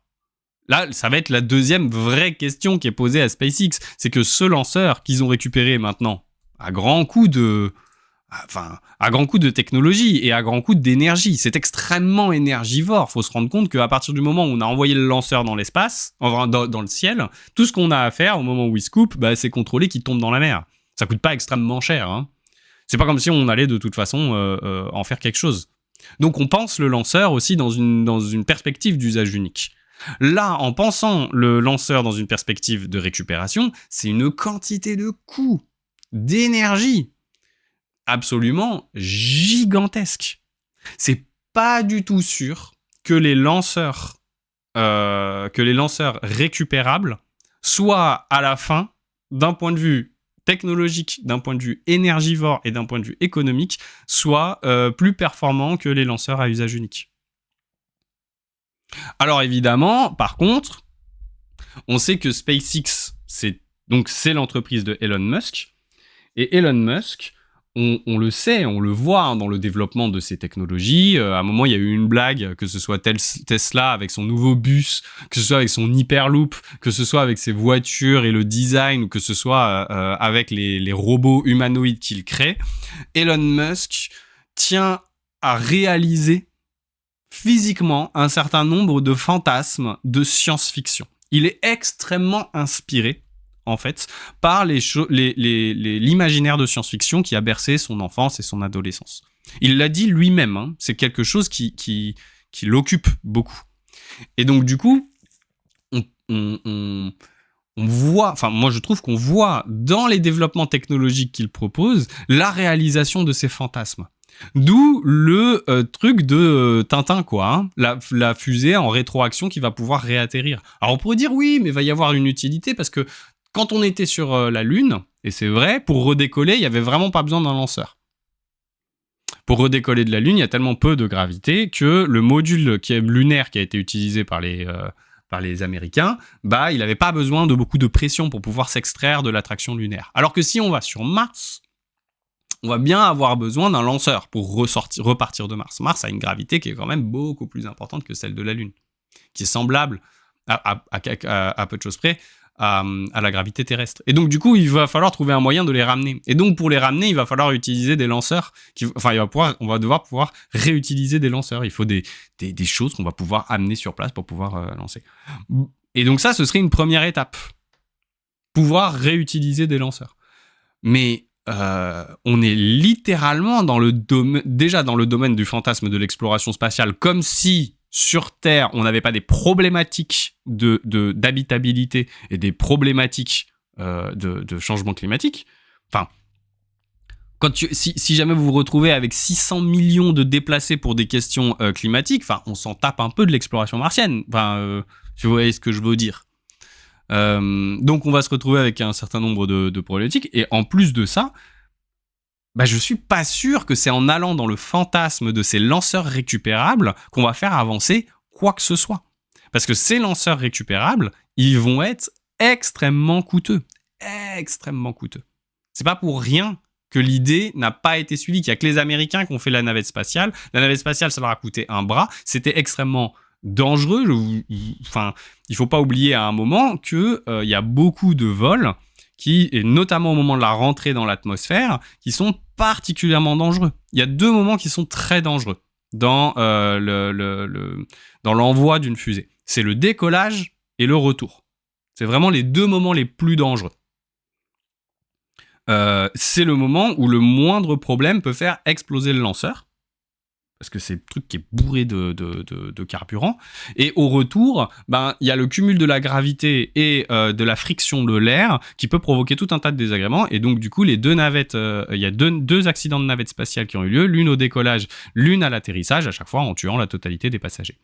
[SPEAKER 1] là, ça va être la deuxième vraie question qui est posée à SpaceX. C'est que ce lanceur qu'ils ont récupéré maintenant, à grand coup de technologie et à grand coup d'énergie, c'est extrêmement énergivore. Il faut se rendre compte qu'à partir du moment où on a envoyé le lanceur dans l'espace, dans le ciel, tout ce qu'on a à faire au moment où il se coupe, c'est contrôler qu'il tombe dans la mer. Ça coûte pas extrêmement cher. C'est pas comme si on allait de toute façon en faire quelque chose. Donc on pense le lanceur aussi dans une perspective d'usage unique. Là, en pensant le lanceur dans une perspective de récupération, c'est une quantité de coûts, d'énergie absolument gigantesque. C'est pas du tout sûr que les lanceurs récupérables soient à la fin, d'un point de vue technologique, d'un point de vue énergivore et d'un point de vue économique, soient plus performants que les lanceurs à usage unique. Alors évidemment, par contre, on sait que SpaceX, c'est l'entreprise de Elon Musk. Et Elon Musk, on le sait, on le voit dans le développement de ces technologies. À un moment, il y a eu une blague, que ce soit Tesla avec son nouveau bus, que ce soit avec son Hyperloop, que ce soit avec ses voitures et le design, ou que ce soit avec les robots humanoïdes qu'il crée. Elon Musk tient à réaliser physiquement un certain nombre de fantasmes de science-fiction. Il est extrêmement inspiré, en fait, par l'imaginaire de science-fiction qui a bercé son enfance et son adolescence. Il l'a dit lui-même, c'est quelque chose qui l'occupe beaucoup. Et donc, du coup, on voit, moi je trouve qu'on voit dans les développements technologiques qu'il propose la réalisation de ces fantasmes. D'où le truc de Tintin, quoi. La fusée en rétroaction qui va pouvoir réatterrir. Alors on pourrait dire oui, mais il va y avoir une utilité parce que quand on était sur la Lune, et c'est vrai, pour redécoller, il n'y avait vraiment pas besoin d'un lanceur. Pour redécoller de la Lune, il y a tellement peu de gravité que le module lunaire qui a été utilisé par les Américains, il n'avait pas besoin de beaucoup de pression pour pouvoir s'extraire de l'attraction lunaire. Alors que si on va sur Mars, on va bien avoir besoin d'un lanceur pour repartir de Mars. Mars a une gravité qui est quand même beaucoup plus importante que celle de la Lune, qui est semblable à peu de choses près à la gravité terrestre. Et donc, du coup, il va falloir trouver un moyen de les ramener. Et donc, pour les ramener, il va falloir utiliser des lanceurs. On va devoir pouvoir réutiliser des lanceurs. Il faut des choses qu'on va pouvoir amener sur place pour pouvoir lancer. Et donc ça, ce serait une première étape. Pouvoir réutiliser des lanceurs. Mais on est littéralement déjà dans le domaine du fantasme de l'exploration spatiale, comme si sur Terre, on n'avait pas des problématiques d'habitabilité et des problématiques de changement climatique. Enfin, si jamais vous vous retrouvez avec 600 millions de déplacés pour des questions climatiques, on s'en tape un peu de l'exploration martienne. Si vous voyez ce que je veux dire. Donc on va se retrouver avec un certain nombre de problématiques, et en plus de ça, je suis pas sûr que c'est en allant dans le fantasme de ces lanceurs récupérables qu'on va faire avancer quoi que ce soit. Parce que ces lanceurs récupérables, ils vont être extrêmement coûteux. Extrêmement coûteux. C'est pas pour rien que l'idée n'a pas été suivie, qu'il y a que les Américains qui ont fait la navette spatiale. La navette spatiale, ça leur a coûté un bras. C'était extrêmement dangereux. Il faut pas oublier à un moment que y a beaucoup de vols et notamment au moment de la rentrée dans l'atmosphère, qui sont particulièrement dangereux. Il y a 2 moments qui sont très dangereux dans dans l'envoi d'une fusée. C'est le décollage et le retour. C'est vraiment les 2 moments les plus dangereux. C'est le moment où le moindre problème peut faire exploser le lanceur, parce que c'est le truc qui est bourré de carburant. Et au retour, il y a le cumul de la gravité et de la friction de l'air qui peut provoquer tout un tas de désagréments. Et donc, du coup, les 2 navettes, il y a deux accidents de navettes spatiales qui ont eu lieu, l'une au décollage, l'une à l'atterrissage, à chaque fois en tuant la totalité des passagers.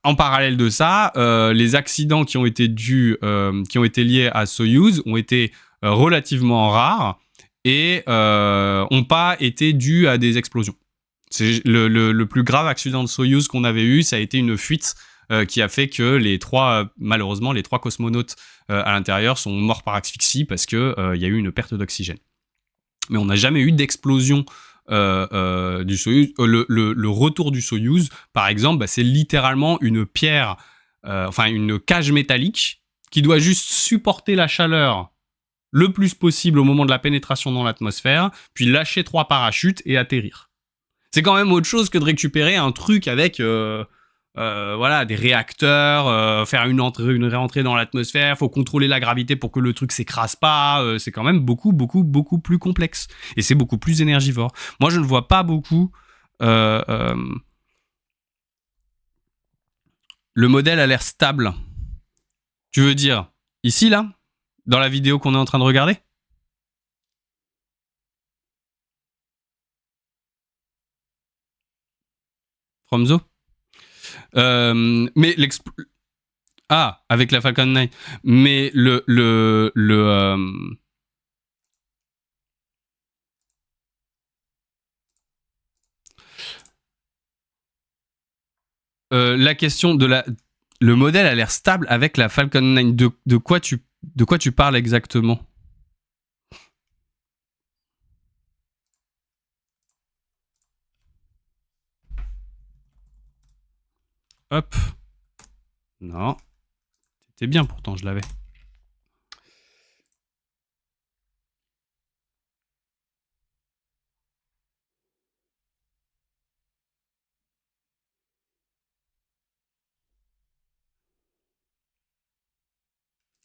[SPEAKER 1] En parallèle de ça, les accidents qui ont été liés à Soyouz ont été relativement rares et n'ont pas été dus à des explosions. C'est le plus grave accident de Soyouz qu'on avait eu, ça a été une fuite qui a fait que malheureusement, les 3 cosmonautes à l'intérieur sont morts par asphyxie parce qu'il y a eu une perte d'oxygène. Mais on n'a jamais eu d'explosion du Soyouz. Le retour du Soyouz, par exemple, c'est littéralement une pierre, une cage métallique qui doit juste supporter la chaleur le plus possible au moment de la pénétration dans l'atmosphère, puis lâcher 3 parachutes et atterrir. C'est quand même autre chose que de récupérer un truc avec des réacteurs, faire une réentrée dans l'atmosphère, faut contrôler la gravité pour que le truc s'écrase pas, c'est quand même beaucoup, beaucoup, beaucoup plus complexe. Et c'est beaucoup plus énergivore. Moi, je ne vois pas beaucoup... le modèle a l'air stable. Tu veux dire, ici, là ? Dans la vidéo qu'on est en train de regarder ? Fromzo ? Mais avec la Falcon 9. Mais la question de le modèle a l'air stable avec la Falcon 9. De quoi tu parles exactement ? Hop. Non. C'était bien pourtant, je l'avais.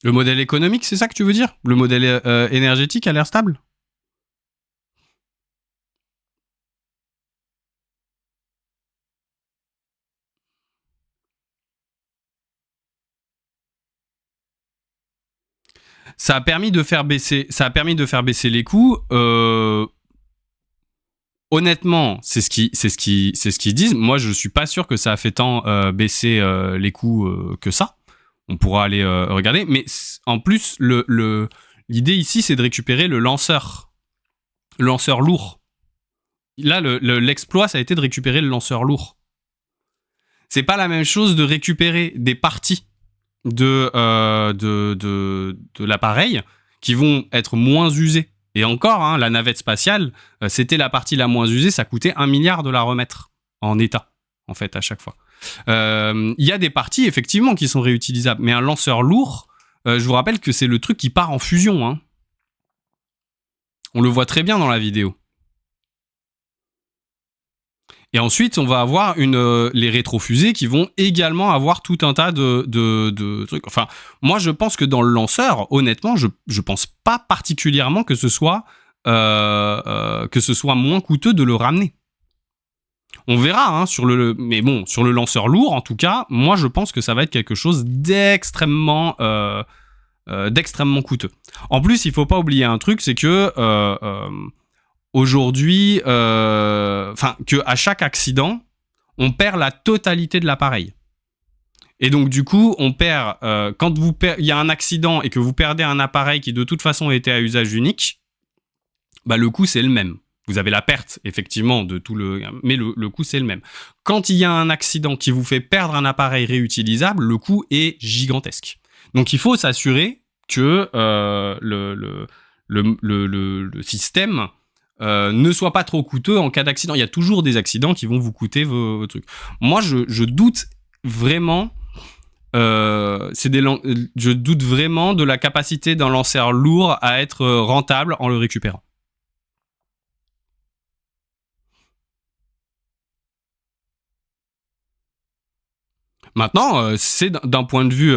[SPEAKER 1] Le modèle économique, c'est ça que tu veux dire ? Le modèle énergétique a l'air stable ? Ça a permis de faire baisser les coûts. Honnêtement, c'est ce qu'ils disent. Moi, je suis pas sûr que ça a fait tant baisser les coûts que ça. On pourra aller regarder. Mais en plus, l'idée ici, c'est de récupérer le lanceur lourd. Là, l'exploit, ça a été de récupérer le lanceur lourd. C'est pas la même chose de récupérer des parties de l'appareil qui vont être moins usées. Et encore, la navette spatiale, c'était la partie la moins usée, ça coûtait 1 milliard de la remettre en état, en fait, à chaque fois. Il y a des parties, effectivement, qui sont réutilisables, mais un lanceur lourd, je vous rappelle que c'est le truc qui part en fusion. On le voit très bien dans la vidéo. Et ensuite, on va avoir les rétrofusées qui vont également avoir tout un tas de trucs. Enfin, moi, je pense que dans le lanceur, honnêtement, je pense pas particulièrement que ce soit moins coûteux de le ramener. On verra, mais bon, sur le lanceur lourd, en tout cas, moi, je pense que ça va être quelque chose d'extrêmement coûteux. En plus, il faut pas oublier un truc, c'est que aujourd'hui, que à chaque accident, on perd la totalité de l'appareil. Et donc du coup, on perd quand il y a un accident et que vous perdez un appareil qui de toute façon était à usage unique, le coût c'est le même. Vous avez la perte effectivement de tout mais le coût c'est le même. Quand il y a un accident qui vous fait perdre un appareil réutilisable, le coût est gigantesque. Donc il faut s'assurer que le système ne soit pas trop coûteux en cas d'accident. Il y a toujours des accidents qui vont vous coûter vos trucs. Moi, je doute vraiment je doute vraiment de la capacité d'un lanceur lourd à être rentable en le récupérant. Maintenant, c'est d'un point de vue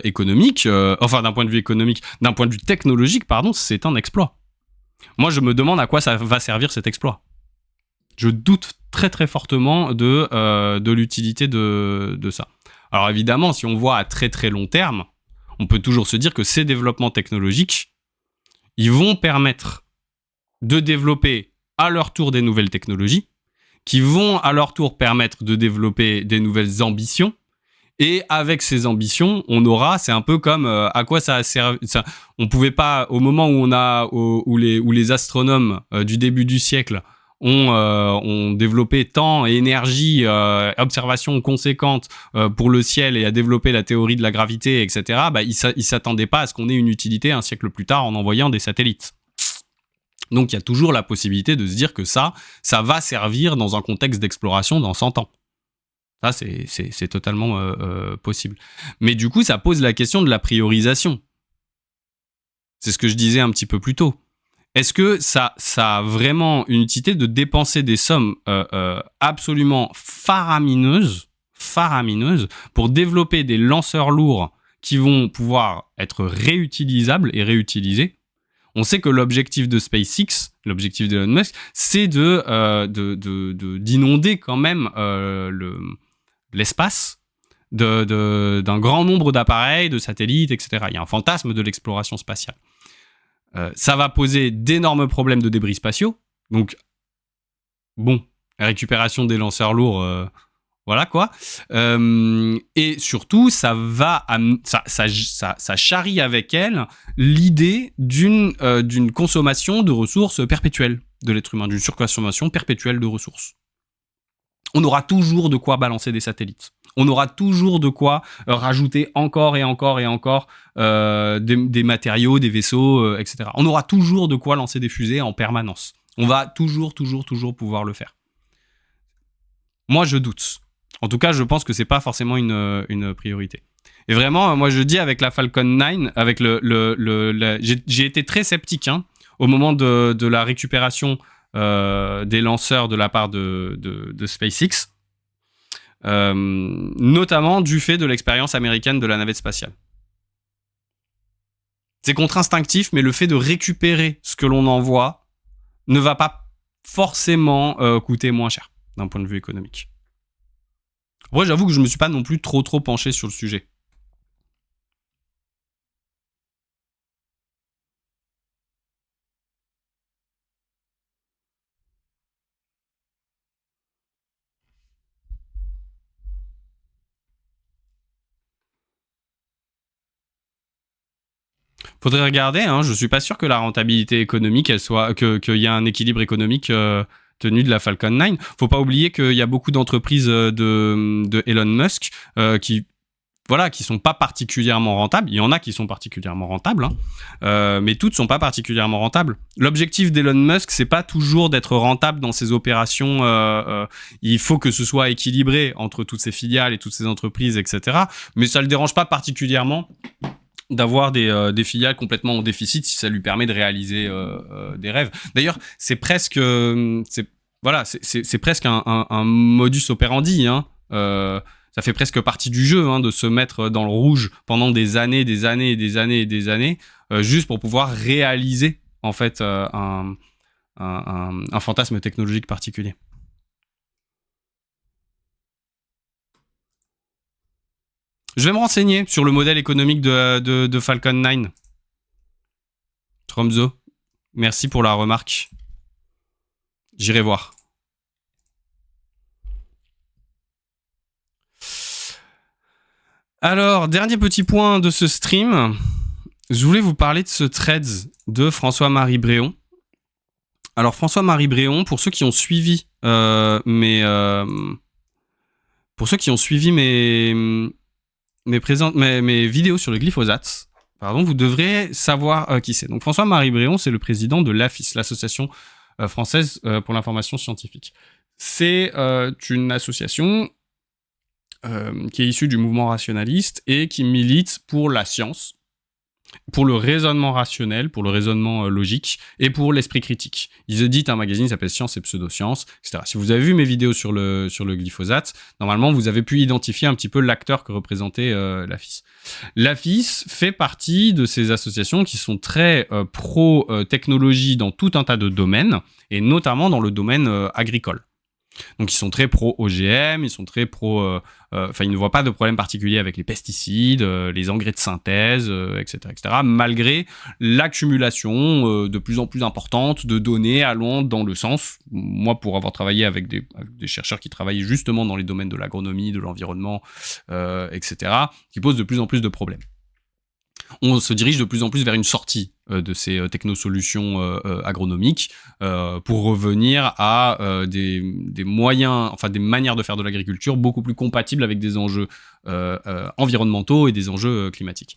[SPEAKER 1] économique, d'un point de vue économique, d'un point de vue technologique, pardon, c'est un exploit. Moi, je me demande à quoi ça va servir cet exploit. Je doute très très fortement de l'utilité de ça. Alors évidemment, si on voit à très très long terme, on peut toujours se dire que ces développements technologiques, ils vont permettre de développer à leur tour des nouvelles technologies, qui vont à leur tour permettre de développer des nouvelles ambitions. Et avec ces ambitions, c'est un peu comme à quoi ça a servi. On pouvait pas, au moment où les astronomes du début du siècle ont développé temps et énergie, observations conséquentes pour le ciel et à développer la théorie de la gravité, etc. Ils s'attendaient pas à ce qu'on ait une utilité un siècle plus tard en envoyant des satellites. Donc il y a toujours la possibilité de se dire que ça va servir dans un contexte d'exploration dans 100 ans. Ça, c'est totalement possible. Mais du coup, ça pose la question de la priorisation. C'est ce que je disais un petit peu plus tôt. Est-ce que ça a vraiment une utilité de dépenser des sommes absolument faramineuses pour développer des lanceurs lourds qui vont pouvoir être réutilisables et réutilisés? On sait que l'objectif de SpaceX, l'objectif d'Elon Musk, c'est d'inonder quand même l'espace d'un grand nombre d'appareils, de satellites, etc. Il y a un fantasme de l'exploration spatiale. Ça va poser d'énormes problèmes de débris spatiaux. Donc, bon, la récupération des lanceurs lourds, voilà quoi. Et surtout, ça charrie avec elle l'idée d'une consommation de ressources perpétuelles de l'être humain, d'une surconsommation perpétuelle de ressources. On aura toujours de quoi balancer des satellites. On aura toujours de quoi rajouter encore et encore et encore des matériaux, des vaisseaux, etc. On aura toujours de quoi lancer des fusées en permanence. On va toujours pouvoir le faire. Moi, je doute. En tout cas, je pense que c'est pas forcément une priorité. Et vraiment, moi, je dis avec la Falcon 9, avec j'ai été très sceptique au moment de la récupération des lanceurs de la part de SpaceX, notamment du fait de l'expérience américaine de la navette spatiale. C'est contre-instinctif, mais le fait de récupérer ce que l'on envoie ne va pas forcément coûter moins cher d'un point de vue économique. Après, j'avoue que je me suis pas non plus trop penché sur le sujet. Faudrait regarder, je suis pas sûr que la rentabilité économique, qu'il y a un équilibre économique tenu de la Falcon 9. Faut pas oublier qu'il y a beaucoup d'entreprises de Elon Musk qui sont pas particulièrement rentables. Il y en a qui sont particulièrement rentables, mais toutes sont pas particulièrement rentables. L'objectif d'Elon Musk, c'est pas toujours d'être rentable dans ses opérations. Il faut que ce soit équilibré entre toutes ses filiales et toutes ses entreprises, etc. Mais ça le dérange pas particulièrement d'avoir des filiales complètement en déficit si ça lui permet de réaliser des rêves. D'ailleurs, c'est presque un modus operandi. Ça fait presque partie du jeu de se mettre dans le rouge pendant des années, juste pour pouvoir réaliser en fait un fantasme technologique particulier. Je vais me renseigner sur le modèle économique de Falcon 9. Tromzo, merci pour la remarque. J'irai voir. Alors, dernier petit point de ce stream. Je voulais vous parler de ce Threads de François-Marie Bréon. Alors, François-Marie Bréon, pour ceux qui ont suivi mes vidéos sur le glyphosate, vous devrez savoir qui c'est. Donc François-Marie Bréon, c'est le président de l'AFIS, l'Association française pour l'information scientifique. C'est une association qui est issu du mouvement rationaliste et qui milite pour la science, pour le raisonnement rationnel, pour le raisonnement logique et pour l'esprit critique. Ils éditent un magazine qui s'appelle Science et Pseudosciences, etc. Si vous avez vu mes vidéos sur le glyphosate, normalement, vous avez pu identifier un petit peu l'acteur que représentait l'AFIS. L'AFIS fait partie de ces associations qui sont très pro-technologie dans tout un tas de domaines, et notamment dans le domaine agricole. Donc ils sont très pro-OGM, ils sont très pro... ils ne voient pas de problème particulier avec les pesticides, les engrais de synthèse, etc., etc., malgré l'accumulation de plus en plus importante de données allant dans le sens, moi pour avoir travaillé avec des chercheurs qui travaillent justement dans les domaines de l'agronomie, de l'environnement, etc., qui posent de plus en plus de problèmes. On se dirige de plus en plus vers une sortie de ces technosolutions agronomiques pour revenir à des moyens, enfin des manières de faire de l'agriculture beaucoup plus compatibles avec des enjeux environnementaux et des enjeux climatiques.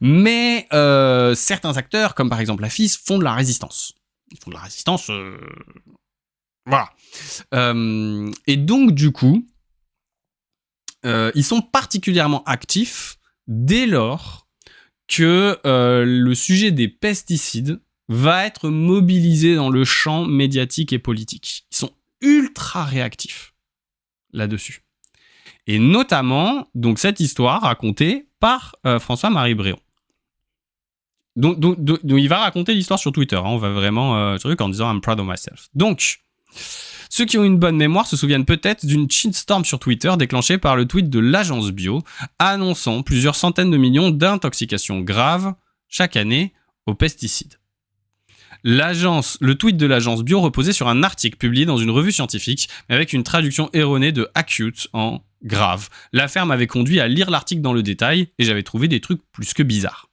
[SPEAKER 1] Mais certains acteurs, comme par exemple l'AFIS, font de la résistance. Ils font de la résistance... Voilà. Et donc, du coup, ils sont particulièrement actifs dès lors que le sujet des pesticides va être mobilisé dans le champ médiatique et politique. Ils sont ultra réactifs là-dessus. Et notamment, donc, cette histoire racontée par François-Marie Bréon. Donc, il va raconter l'histoire sur Twitter. Hein, on va vraiment en disant « I'm proud of myself ». Donc, ceux qui ont une bonne mémoire se souviennent peut-être d'une shitstorm sur Twitter déclenchée par le tweet de l'agence Bio annonçant plusieurs centaines de millions d'intoxications graves chaque année aux pesticides. Le tweet de l'agence Bio reposait sur un article publié dans une revue scientifique avec une traduction erronée de acute en grave. L'affaire m'avait conduit à lire l'article dans le détail et j'avais trouvé des trucs plus que bizarres.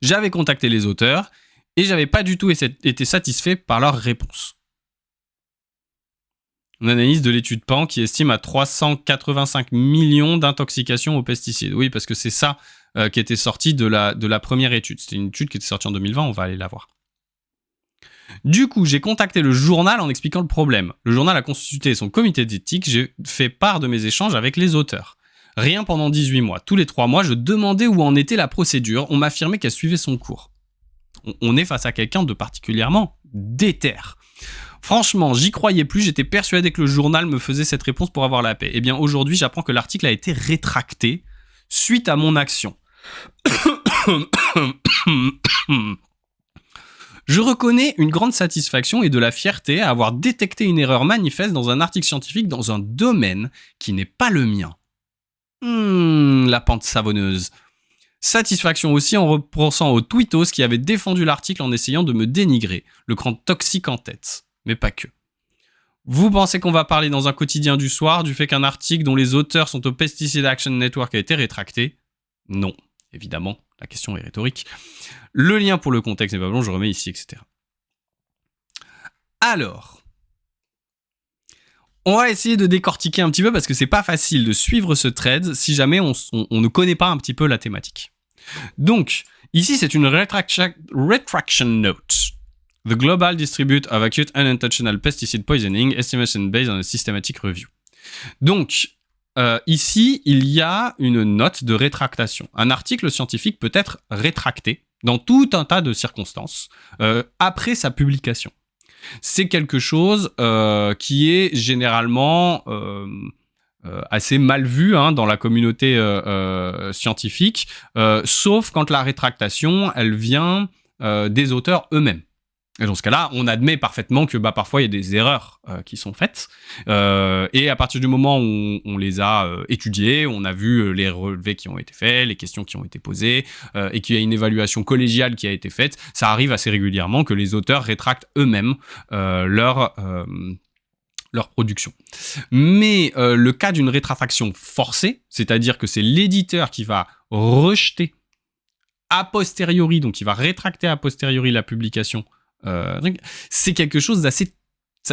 [SPEAKER 1] J'avais contacté les auteurs et j'avais pas du tout été satisfait par leur réponse. Une analyse de l'étude PAN qui estime à 385 millions d'intoxications aux pesticides. Oui, parce que c'est ça qui était sorti de la première étude. C'était une étude qui était sortie en 2020, on va aller la voir. Du coup, j'ai contacté le journal en expliquant le problème. Le journal a consulté son comité d'éthique, j'ai fait part de mes échanges avec les auteurs. Rien pendant 18 mois. Tous les 3 mois, je demandais où en était la procédure. On m'affirmait qu'elle suivait son cours. On est face à quelqu'un de particulièrement déter. Franchement, j'y croyais plus, j'étais persuadé que le journal me faisait cette réponse pour avoir la paix. Eh bien, aujourd'hui, j'apprends que l'article a été rétracté suite à mon action. Je reconnais une grande satisfaction et de la fierté à avoir détecté une erreur manifeste dans un article scientifique dans un domaine qui n'est pas le mien. La pente savonneuse. Satisfaction aussi en repensant au tweetos qui avait défendu l'article en essayant de me dénigrer, le grand toxique en tête. Mais pas que. Vous pensez qu'on va parler dans un quotidien du soir du fait qu'un article dont les auteurs sont au Pesticide Action Network a été rétracté ? Non, évidemment, la question est rhétorique. Le lien pour le contexte n'est pas bon, je remets ici, etc. Alors, on va essayer de décortiquer un petit peu parce que c'est pas facile de suivre ce thread si jamais on ne connaît pas un petit peu la thématique. Donc, ici c'est une retraction note. The Global Distribute of Acute Unintentional Pesticide Poisoning, Estimation Based on a Systematic Review. Donc, ici, il y a une note de rétractation. Un article scientifique peut être rétracté dans tout un tas de circonstances après sa publication. C'est quelque chose qui est généralement assez mal vu dans la communauté scientifique, sauf quand la rétractation, elle vient des auteurs eux-mêmes. Et dans ce cas-là, on admet parfaitement que parfois il y a des erreurs qui sont faites. Et à partir du moment où on les a étudiées, on a vu les relevés qui ont été faits, les questions qui ont été posées, et qu'il y a une évaluation collégiale qui a été faite, ça arrive assez régulièrement que les auteurs rétractent eux-mêmes leur production. Mais le cas d'une rétraction forcée, c'est-à-dire que c'est l'éditeur qui va rejeter a posteriori, donc il va rétracter a posteriori la publication, c'est quelque chose d'assez...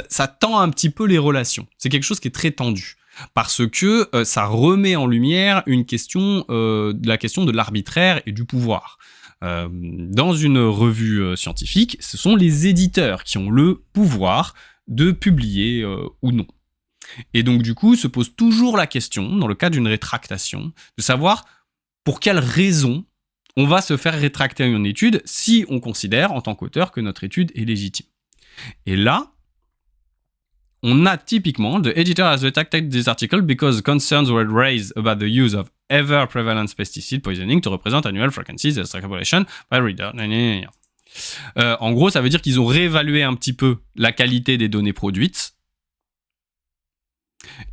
[SPEAKER 1] Ça tend un petit peu les relations. C'est quelque chose qui est très tendu. Parce que ça remet en lumière la question de l'arbitraire et du pouvoir. Dans une revue scientifique, ce sont les éditeurs qui ont le pouvoir de publier ou non. Et donc, du coup, se pose toujours la question, dans le cas d'une rétractation, de savoir pour quelle raison on va se faire rétracter une étude si on considère, en tant qu'auteur, que notre étude est légitime. Et là, on a typiquement « The editor has retracted this article because concerns were raised about the use of ever-prevalent pesticide poisoning to represent annual frequencies of extrapolation by reader. » En gros, ça veut dire qu'ils ont réévalué un petit peu la qualité des données produites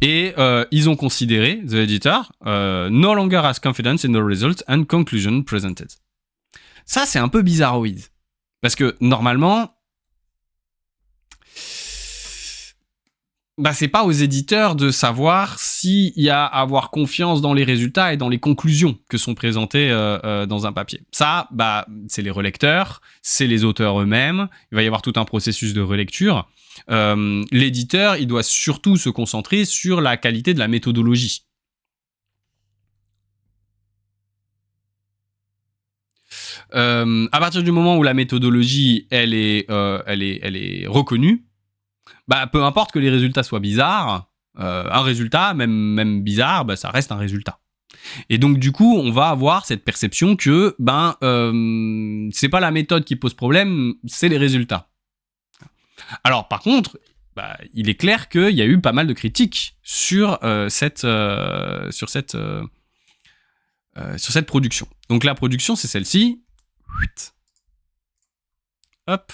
[SPEAKER 1] et ils ont considéré, the editor, no longer has confidence in the results and conclusion presented. Ça, c'est un peu bizarroïde. Parce que normalement, c'est pas aux éditeurs de savoir s'il y a à avoir confiance dans les résultats et dans les conclusions que sont présentées dans un papier. Ça, c'est les relecteurs, c'est les auteurs eux-mêmes. Il va y avoir tout un processus de relecture. L'éditeur, il doit surtout se concentrer sur la qualité de la méthodologie. À partir du moment où la méthodologie, elle est reconnue, peu importe que les résultats soient bizarres, un résultat, même bizarre, ça reste un résultat. Et donc, du coup, on va avoir cette perception que c'est pas la méthode qui pose problème, c'est les résultats. Alors, par contre, il est clair qu'il y a eu pas mal de critiques sur cette production. Donc, la production, c'est celle-ci. Hop.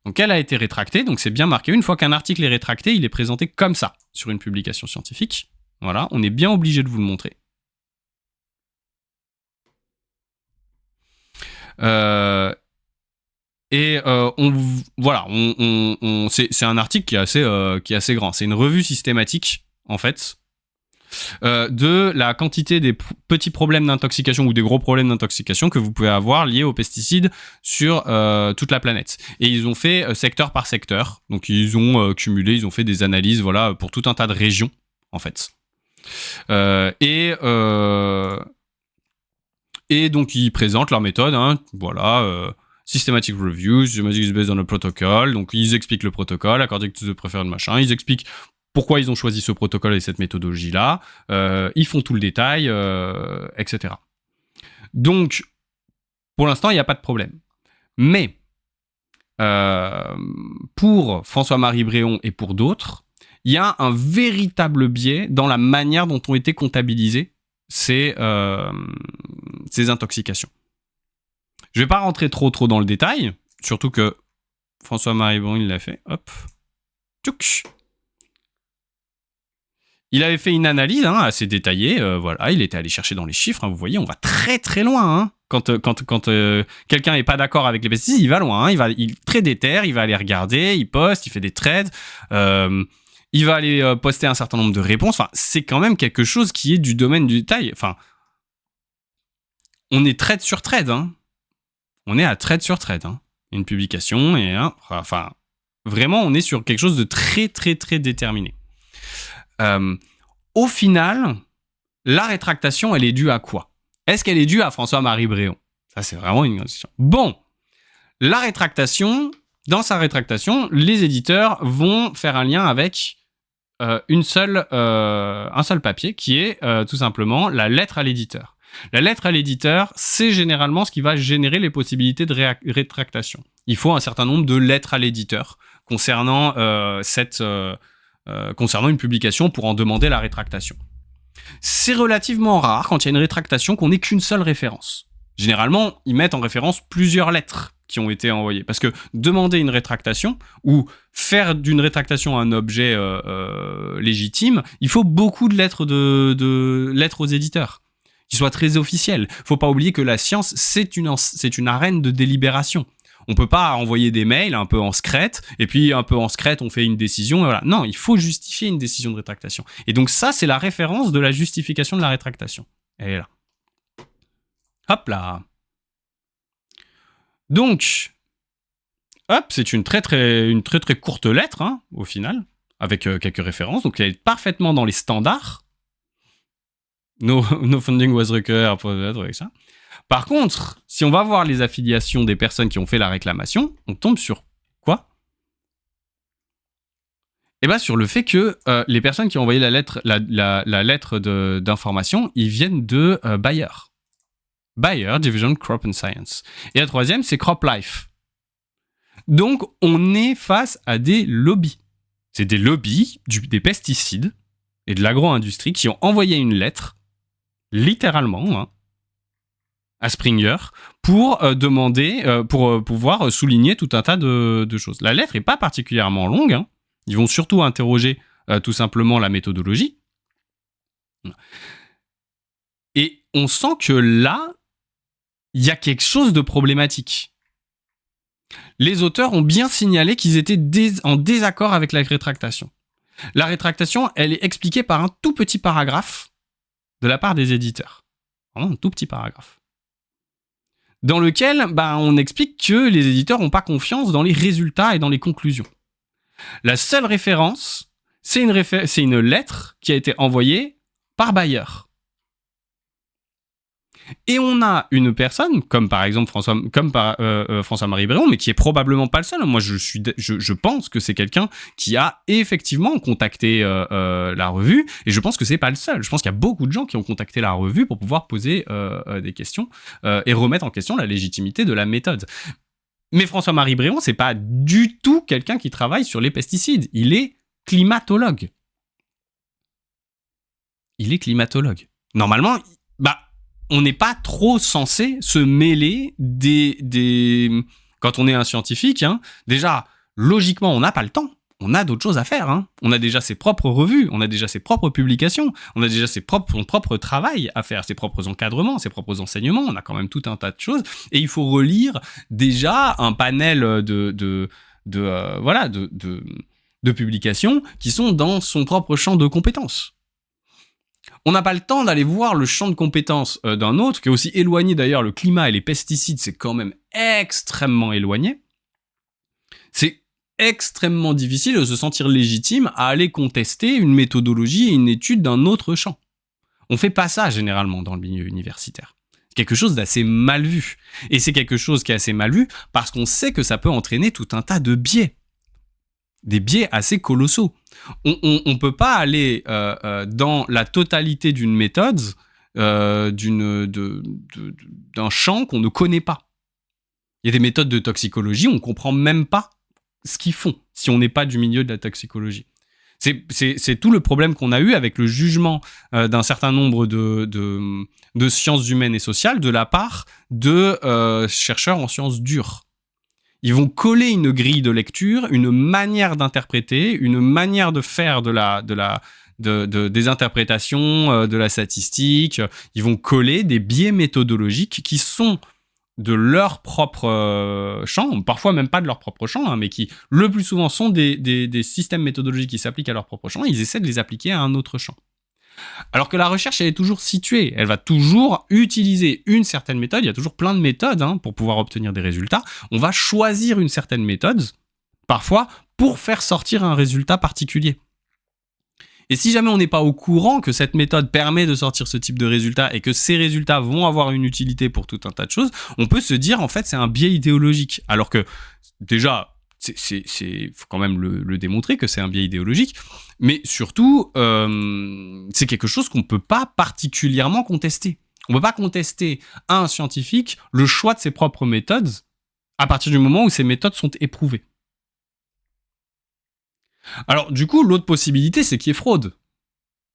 [SPEAKER 1] Donc, elle a été rétractée, donc c'est bien marqué. Une fois qu'un article est rétracté, il est présenté comme ça sur une publication scientifique. Voilà, on est bien obligé de vous le montrer. C'est un article qui est assez grand. C'est une revue systématique, en fait, de la quantité des petits problèmes d'intoxication ou des gros problèmes d'intoxication que vous pouvez avoir liés aux pesticides sur toute la planète. Et ils ont fait secteur par secteur. Donc, ils ont cumulé, ils ont fait des analyses, voilà, pour tout un tas de régions, en fait. Et donc, ils présentent leur méthode, hein, voilà, systematic reviews, systematic is based on a protocol. Donc, ils expliquent le protocole, according to the preferred machin. Ils expliquent pourquoi ils ont choisi ce protocole et cette méthodologie-là. Ils font tout le détail, etc. Donc, pour l'instant, il n'y a pas de problème. Mais, pour François-Marie Bréon et pour d'autres, il y a un véritable biais dans la manière dont ont été comptabilisées ces intoxications. Je ne vais pas rentrer trop dans le détail, surtout que François-Marie Bréon, il l'a fait. Hop. Tchouk. Il avait fait une analyse assez détaillée, voilà, il était allé chercher dans les chiffres, vous voyez, on va très très loin. Quand quelqu'un n'est pas d'accord avec les pesticides, il va loin, il est très déter, il va aller regarder, il poste, il fait des threads, il va aller poster un certain nombre de réponses, c'est quand même quelque chose qui est du domaine du détail, on est thread sur thread, on est à thread sur thread, une publication, et vraiment on est sur quelque chose de très très très déterminé. Au final, la rétractation, elle est due à quoi ? Est-ce qu'elle est due à François-Marie Bréon ? Ça, c'est vraiment une question. Bon, la rétractation, dans sa rétractation, les éditeurs vont faire un lien avec un seul papier qui est tout simplement la lettre à l'éditeur. La lettre à l'éditeur, c'est généralement ce qui va générer les possibilités de rétractation. Il faut un certain nombre de lettres à l'éditeur concernant concernant une publication pour en demander la rétractation. C'est relativement rare quand il y a une rétractation qu'on n'ait qu'une seule référence. Généralement, ils mettent en référence plusieurs lettres qui ont été envoyées. Parce que demander une rétractation ou faire d'une rétractation un objet légitime, il faut beaucoup de lettres, de lettres aux éditeurs qui soient très officielles. Il ne faut pas oublier que la science, c'est une arène de délibération. On peut pas envoyer des mails un peu en secrète, et puis un peu en secrète, on fait une décision, et voilà. Non, il faut justifier une décision de rétractation. Et donc ça, c'est la référence de la justification de la rétractation. Elle est là. Hop là. Donc, hop, c'est une très très courte lettre, au final, avec quelques références. Donc elle est parfaitement dans les standards. No funding was required pour être avec ça. Par contre, si on va voir les affiliations des personnes qui ont fait la réclamation, on tombe sur quoi ? Et bah sur le fait que les personnes qui ont envoyé la lettre d'information, ils viennent de Bayer. Bayer, Division Crop and Science. Et la troisième, c'est CropLife. Donc, on est face à des lobbies. C'est des lobbies des pesticides et de l'agro-industrie qui ont envoyé une lettre, littéralement, à Springer, pour demander, pour pouvoir souligner tout un tas de choses. La lettre n'est pas particulièrement longue. Ils vont surtout interroger tout simplement la méthodologie. Et on sent que là, il y a quelque chose de problématique. Les auteurs ont bien signalé qu'ils étaient en désaccord avec la rétractation. La rétractation, elle est expliquée par un tout petit paragraphe de la part des éditeurs. Vraiment un tout petit paragraphe. Dans lequel on explique que les éditeurs n'ont pas confiance dans les résultats et dans les conclusions. La seule référence, c'est une lettre qui a été envoyée par Bayer. Et on a une personne, comme par exemple François-Marie Bréon, mais qui est probablement pas le seul. Moi, je pense que c'est quelqu'un qui a effectivement contacté la revue, et je pense que c'est pas le seul. Je pense qu'il y a beaucoup de gens qui ont contacté la revue pour pouvoir poser des questions et remettre en question la légitimité de la méthode. Mais François-Marie Bréon, c'est pas du tout quelqu'un qui travaille sur les pesticides. Il est climatologue. Normalement, on n'est pas trop censé se mêler quand on est un scientifique. Déjà, logiquement, on n'a pas le temps. On a d'autres choses à faire. On a déjà ses propres revues, on a déjà ses propres publications, on a déjà son propre travail à faire, ses propres encadrements, ses propres enseignements. On a quand même tout un tas de choses. Et il faut relire déjà un panel de publications qui sont dans son propre champ de compétences. On n'a pas le temps d'aller voir le champ de compétences d'un autre, qui est aussi éloigné d'ailleurs. Le climat et les pesticides, c'est quand même extrêmement éloigné. C'est extrêmement difficile de se sentir légitime à aller contester une méthodologie et une étude d'un autre champ. On fait pas ça généralement dans le milieu universitaire. C'est quelque chose d'assez mal vu. Et c'est quelque chose qui est assez mal vu parce qu'on sait que ça peut entraîner tout un tas de biais. Des biais assez colossaux. On peut pas aller dans la totalité d'une méthode, d'un champ qu'on ne connaît pas. Il y a des méthodes de toxicologie, on comprend même pas ce qu'ils font si on n'est pas du milieu de la toxicologie. C'est tout le problème qu'on a eu avec le jugement d'un certain nombre de sciences humaines et sociales de la part de chercheurs en sciences dures. Ils vont coller une grille de lecture, une manière d'interpréter, une manière de faire des interprétations, de la statistique. Ils vont coller des biais méthodologiques qui sont de leur propre champ, parfois même pas de leur propre champ, mais qui le plus souvent sont des systèmes méthodologiques qui s'appliquent à leur propre champ, et ils essaient de les appliquer à un autre champ. Alors que la recherche, elle est toujours située, elle va toujours utiliser une certaine méthode, il y a toujours plein de méthodes pour pouvoir obtenir des résultats. On va choisir une certaine méthode, parfois, pour faire sortir un résultat particulier. Et si jamais on n'est pas au courant que cette méthode permet de sortir ce type de résultats et que ces résultats vont avoir une utilité pour tout un tas de choses, on peut se dire, en fait, c'est un biais idéologique. Alors que, déjà, faut quand même le démontrer que c'est un biais idéologique, mais surtout, c'est quelque chose qu'on ne peut pas particulièrement contester. On ne peut pas contester à un scientifique le choix de ses propres méthodes à partir du moment où ces méthodes sont éprouvées. Alors, du coup, l'autre possibilité, c'est qu'il y ait fraude,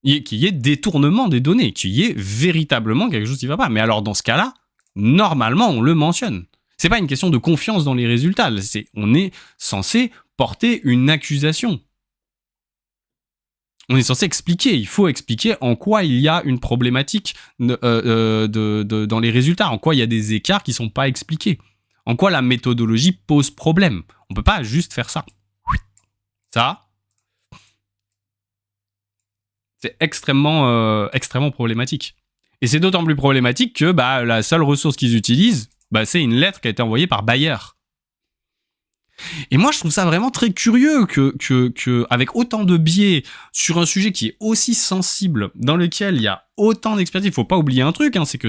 [SPEAKER 1] qu'il y ait détournement des données, qu'il y ait véritablement quelque chose qui ne va pas. Mais alors, dans ce cas-là, normalement, on le mentionne. C'est pas une question de confiance dans les résultats. On est censé porter une accusation. On est censé expliquer. Il faut expliquer en quoi il y a une problématique dans les résultats, en quoi il y a des écarts qui ne sont pas expliqués, en quoi la méthodologie pose problème. On ne peut pas juste faire ça. Ça, c'est extrêmement problématique. Et c'est d'autant plus problématique que la seule ressource qu'ils utilisent, c'est une lettre qui a été envoyée par Bayer. Et moi, je trouve ça vraiment très curieux que avec autant de biais sur un sujet qui est aussi sensible, dans lequel il y a autant d'expertise. Il faut pas oublier un truc, c'est que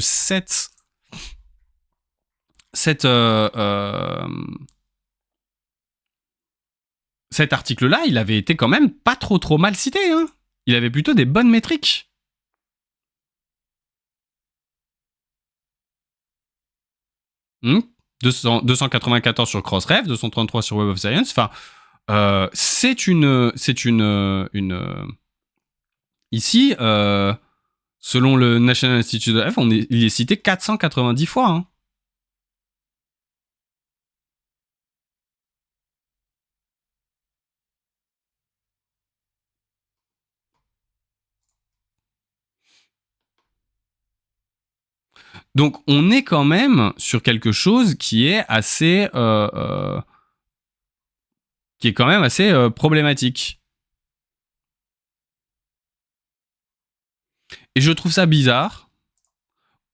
[SPEAKER 1] cet article-là, il avait été quand même pas trop mal cité. Hein. Il avait plutôt des bonnes métriques. Hmm 294 sur Crossref, 233 sur Web of Science. Enfin, ici, selon le National Institute of Health, il est cité 490 fois. Hein. Donc, on est quand même sur quelque chose qui est assez, problématique. Et je trouve ça bizarre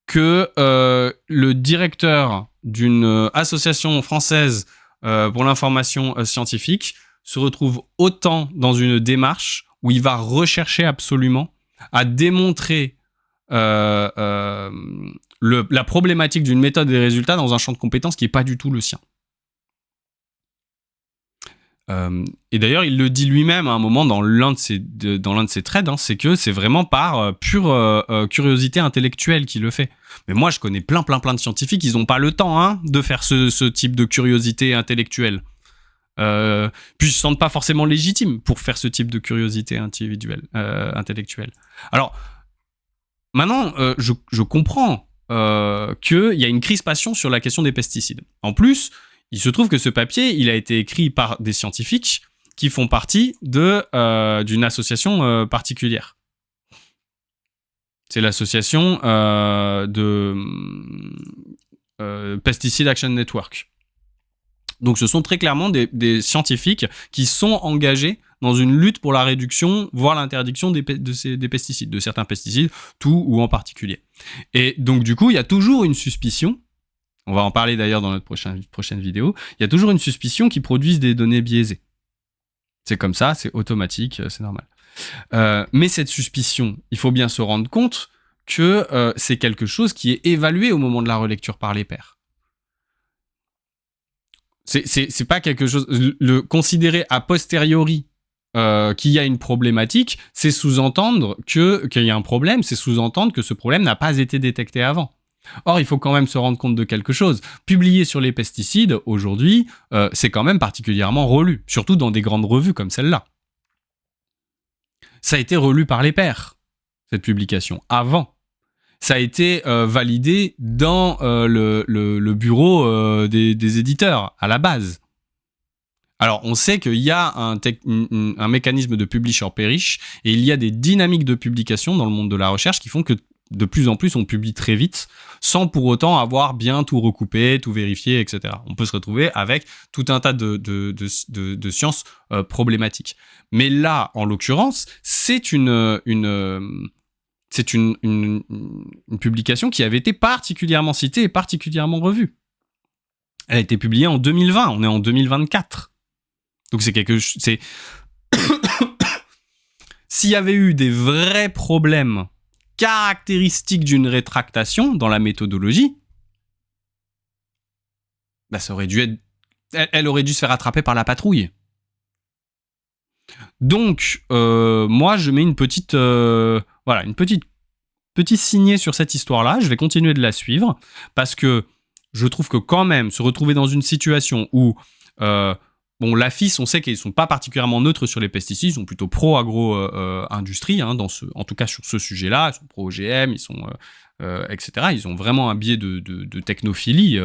[SPEAKER 1] que le directeur d'une association française pour l'information scientifique se retrouve autant dans une démarche où il va rechercher absolument à démontrer la problématique d'une méthode et des résultats dans un champ de compétences qui n'est pas du tout le sien. Et d'ailleurs, il le dit lui-même à un moment dans l'un de ses threads, hein, c'est que c'est vraiment par pure curiosité intellectuelle qu'il le fait. Mais moi, je connais plein de scientifiques, ils n'ont pas le temps hein, de faire ce type de curiosité intellectuelle. Puis ils se sentent pas forcément légitimes pour faire ce type de curiosité intellectuelle. Alors, maintenant, je comprends qu'il y a une crispation sur la question des pesticides. En plus, il se trouve que ce papier, il a été écrit par des scientifiques qui font partie d'une association particulière. C'est l'association de Pesticide Action Network. Donc ce sont très clairement des scientifiques qui sont engagés dans une lutte pour la réduction, voire l'interdiction des pesticides, de certains pesticides, tout ou en particulier. Et donc du coup, il y a toujours une suspicion, on va en parler d'ailleurs dans notre prochaine vidéo, il y a toujours une suspicion qu'ils produisent des données biaisées. C'est comme ça, c'est automatique, c'est normal. Mais cette suspicion, il faut bien se rendre compte que c'est quelque chose qui est évalué au moment de la relecture par les pairs. C'est pas quelque chose... Le considérer a posteriori qu'il y a une problématique, c'est sous-entendre qu'il y a un problème, c'est sous-entendre que ce problème n'a pas été détecté avant. Or, il faut quand même se rendre compte de quelque chose. Publier sur les pesticides, aujourd'hui, c'est quand même particulièrement relu, surtout dans des grandes revues comme celle-là. Ça a été relu par les pairs, cette publication, avant. Ça a été validé dans le bureau des éditeurs, à la base. Alors, on sait qu'il y a un mécanisme de publish or perish, et il y a des dynamiques de publication dans le monde de la recherche qui font que de plus en plus, on publie très vite, sans pour autant avoir bien tout recoupé, tout vérifié, etc. On peut se retrouver avec tout un tas de sciences problématiques. Mais là, en l'occurrence, c'est une publication qui avait été particulièrement citée et particulièrement revue. Elle a été publiée en 2020, on est en 2024. Donc c'est quelque chose... S'il y avait eu des vrais problèmes caractéristiques d'une rétractation dans la méthodologie, bah ça aurait dû être... Elle aurait dû se faire attraper par la patrouille. Donc, moi, je mets une petite signée sur cette histoire-là. Je vais continuer de la suivre parce que je trouve que quand même, se retrouver dans une situation où... l'AFIS, on sait qu'ils ne sont pas particulièrement neutres sur les pesticides, ils sont plutôt pro-agro-industrie, hein, en tout cas sur ce sujet-là, ils sont pro-OGM, ils sont, etc. Ils ont vraiment un biais de technophilie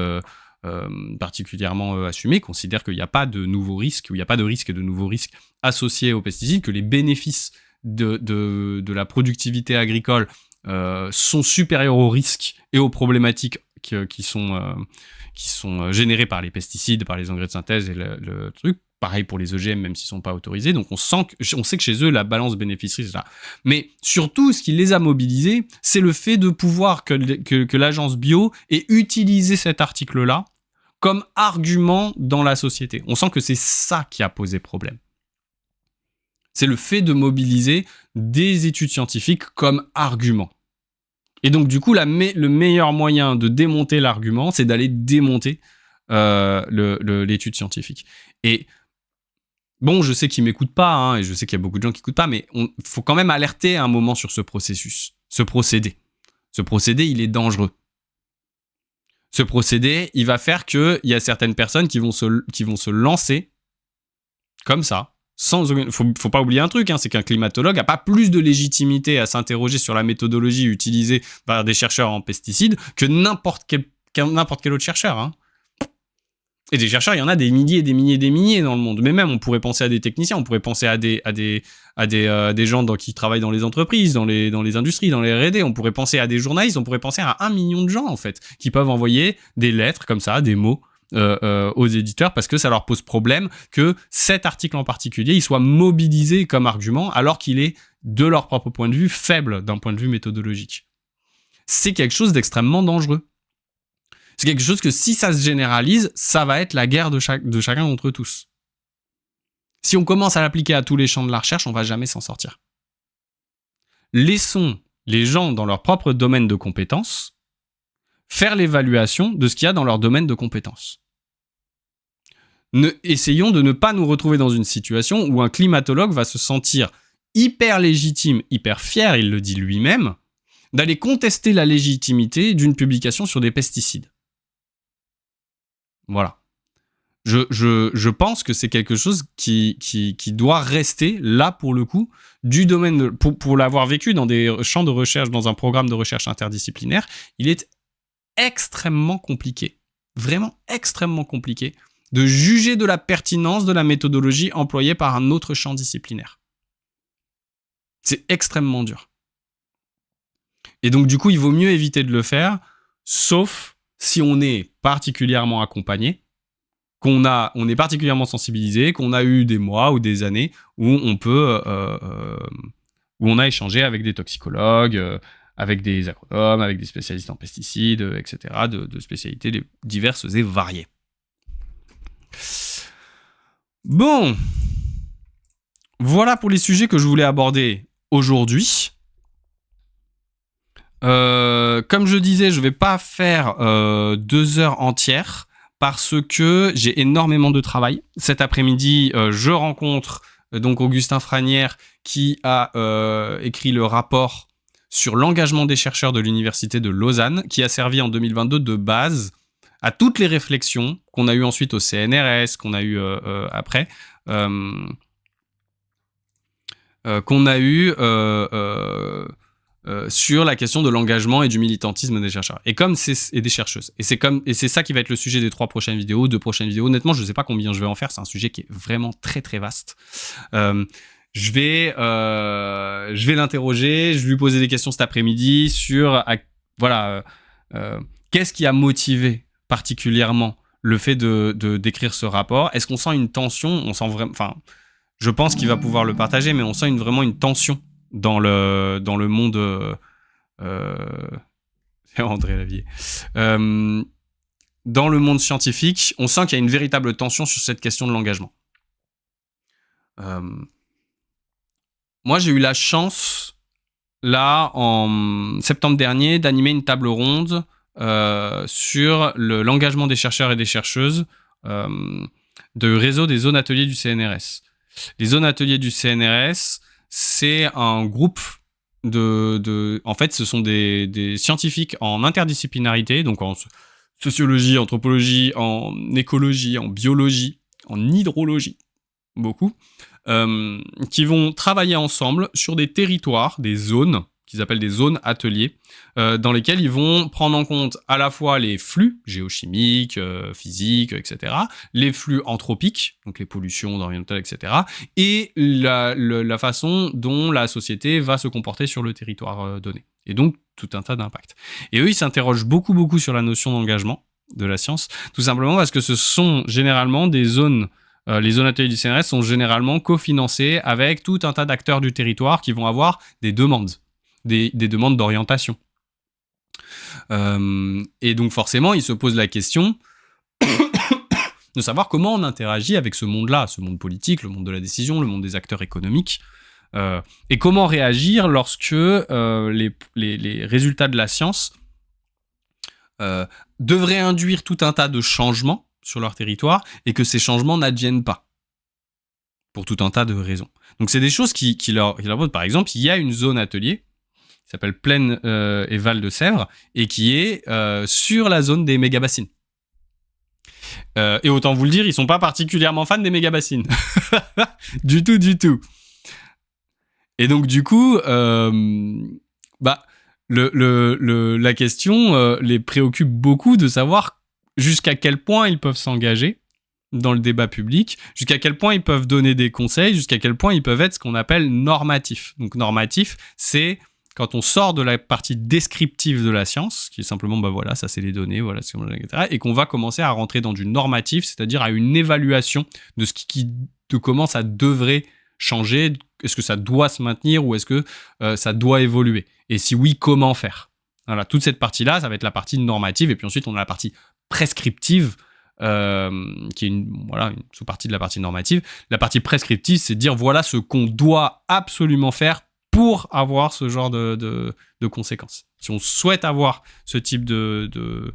[SPEAKER 1] particulièrement assumé, considèrent qu'il n'y a pas de nouveaux risques, ou il n'y a pas de risque de nouveaux risques associés aux pesticides, que les bénéfices de la productivité agricole sont supérieurs aux risques et aux problématiques qui sont générés par les pesticides, par les engrais de synthèse et le truc. Pareil pour les OGM, même s'ils ne sont pas autorisés. Donc on sait que chez eux, la balance bénéfice-risque est là. Mais surtout, ce qui les a mobilisés, c'est le fait de pouvoir que l'agence bio ait utilisé cet article-là comme argument dans la société. On sent que c'est ça qui a posé problème. C'est le fait de mobiliser des études scientifiques comme argument. Et donc, du coup, le meilleur moyen de démonter l'argument, c'est d'aller démonter l'étude scientifique. Et Bon, je sais qu'ils m'écoutent pas, hein, et je sais qu'il y a beaucoup de gens qui écoutent pas, mais il faut quand même alerter un moment sur ce processus, ce procédé. Ce procédé, il est dangereux. Ce procédé, il va faire qu'il y a certaines personnes qui vont se lancer comme ça. Faut pas oublier un truc, hein, c'est qu'un climatologue n'a pas plus de légitimité à s'interroger sur la méthodologie utilisée par des chercheurs en pesticides que n'importe quel autre chercheur. Hein. Et des chercheurs, il y en a des milliers et des milliers et des milliers dans le monde. Mais même, on pourrait penser à des techniciens, on pourrait penser à des gens qui travaillent dans les entreprises, dans les industries, dans les R&D. On pourrait penser à des journalistes, on pourrait penser à 1 million de gens, en fait, qui peuvent envoyer des lettres comme ça, des mots aux éditeurs parce que ça leur pose problème que cet article en particulier, il soit mobilisé comme argument alors qu'il est, de leur propre point de vue, faible d'un point de vue méthodologique. C'est quelque chose d'extrêmement dangereux. C'est quelque chose que si ça se généralise, ça va être la guerre de chacun d'entre tous. Si on commence à l'appliquer à tous les champs de la recherche, on va jamais s'en sortir. Laissons les gens dans leur propre domaine de compétences faire l'évaluation de ce qu'il y a dans leur domaine de compétences. Essayons de ne pas nous retrouver dans une situation où un climatologue va se sentir hyper légitime, hyper fier, il le dit lui-même, d'aller contester la légitimité d'une publication sur des pesticides. Voilà. Je pense que c'est quelque chose qui doit rester, là pour le coup, du domaine pour l'avoir vécu dans des champs de recherche, dans un programme de recherche interdisciplinaire, il est extrêmement compliqué, vraiment extrêmement compliqué, de juger de la pertinence de la méthodologie employée par un autre champ disciplinaire. C'est extrêmement dur. Et donc du coup, il vaut mieux éviter de le faire, sauf si on est particulièrement accompagné, qu'on est particulièrement sensibilisé, qu'on a eu des mois ou des années où on peut, où on a échangé avec des toxicologues, avec des agronomes, avec des spécialistes en pesticides, etc., de spécialités diverses et variées. Bon, voilà pour les sujets que je voulais aborder aujourd'hui. Comme je disais, je vais pas faire 2 heures entières parce que j'ai énormément de travail. Cet après-midi, je rencontre donc Augustin Franière qui a écrit le rapport sur l'engagement des chercheurs de l'Université de Lausanne, qui a servi en 2022 de base à toutes les réflexions qu'on a eues ensuite au CNRS, qu'on a eues après, qu'on a eues sur la question de l'engagement et du militantisme des chercheurs et des chercheuses. Et c'est ça qui va être le sujet des 2 prochaines vidéos. Honnêtement, je ne sais pas combien je vais en faire. C'est un sujet qui est vraiment très très vaste. Je vais l'interroger, je vais lui poser des questions cet après-midi sur qu'est-ce qui a motivé particulièrement le fait d'écrire ce rapport. Est-ce qu'on sent une tension ? On sent vraiment, je pense qu'il va pouvoir le partager, mais on sent vraiment une tension dans le monde. C'est André Lavier. Dans le monde scientifique, on sent qu'il y a une véritable tension sur cette question de l'engagement. Moi, j'ai eu la chance, là, en septembre dernier, d'animer une table ronde sur l'engagement des chercheurs et des chercheuses de réseau des zones ateliers du CNRS. Les zones ateliers du CNRS, c'est un groupe en fait, ce sont des scientifiques en interdisciplinarité, donc en sociologie, anthropologie, en écologie, en biologie, en hydrologie, beaucoup, qui vont travailler ensemble sur des territoires, des zones, qu'ils appellent des zones ateliers, dans lesquelles ils vont prendre en compte à la fois les flux géochimiques, physiques, etc., les flux anthropiques, donc les pollutions environnementales, etc., et la façon dont la société va se comporter sur le territoire donné. Et donc, tout un tas d'impacts. Et eux, ils s'interrogent beaucoup sur la notion d'engagement de la science, tout simplement parce que ce sont généralement des zones. Les zones ateliers du CNRS sont généralement cofinancées avec tout un tas d'acteurs du territoire qui vont avoir des demandes. Des demandes d'orientation. Et donc forcément, il se pose la question de savoir comment on interagit avec ce monde-là, ce monde politique, le monde de la décision, le monde des acteurs économiques, et comment réagir lorsque les résultats de la science devraient induire tout un tas de changements sur leur territoire et que ces changements n'adviennent pas. pour tout un tas de raisons. Donc c'est des choses qui leur posent. Par exemple, il y a une zone atelier qui s'appelle Plaine et Val de Sèvres et qui est sur la zone des méga-bassines. Et autant vous le dire, ils sont pas particulièrement fans des méga-bassines. Du tout. Et donc du coup, la question les préoccupe beaucoup de savoir jusqu'à quel point ils peuvent s'engager dans le débat public, jusqu'à quel point ils peuvent donner des conseils, jusqu'à quel point ils peuvent être ce qu'on appelle normatifs. Donc normatif, c'est quand on sort de la partie descriptive de la science, qui est simplement, voilà, ça c'est les données, voilà, etc., et qu'on va commencer à rentrer dans du normatif, c'est-à-dire à une évaluation de ce qui de comment ça devrait changer, est-ce que ça doit se maintenir ou est-ce que ça doit évoluer, et si oui, comment faire. Voilà, toute cette partie-là, ça va être la partie normative, et puis ensuite on a la partie prescriptive, qui est une sous-partie de la partie normative. La partie prescriptive, c'est de dire voilà ce qu'on doit absolument faire pour avoir ce genre de conséquences. Si on souhaite avoir ce type de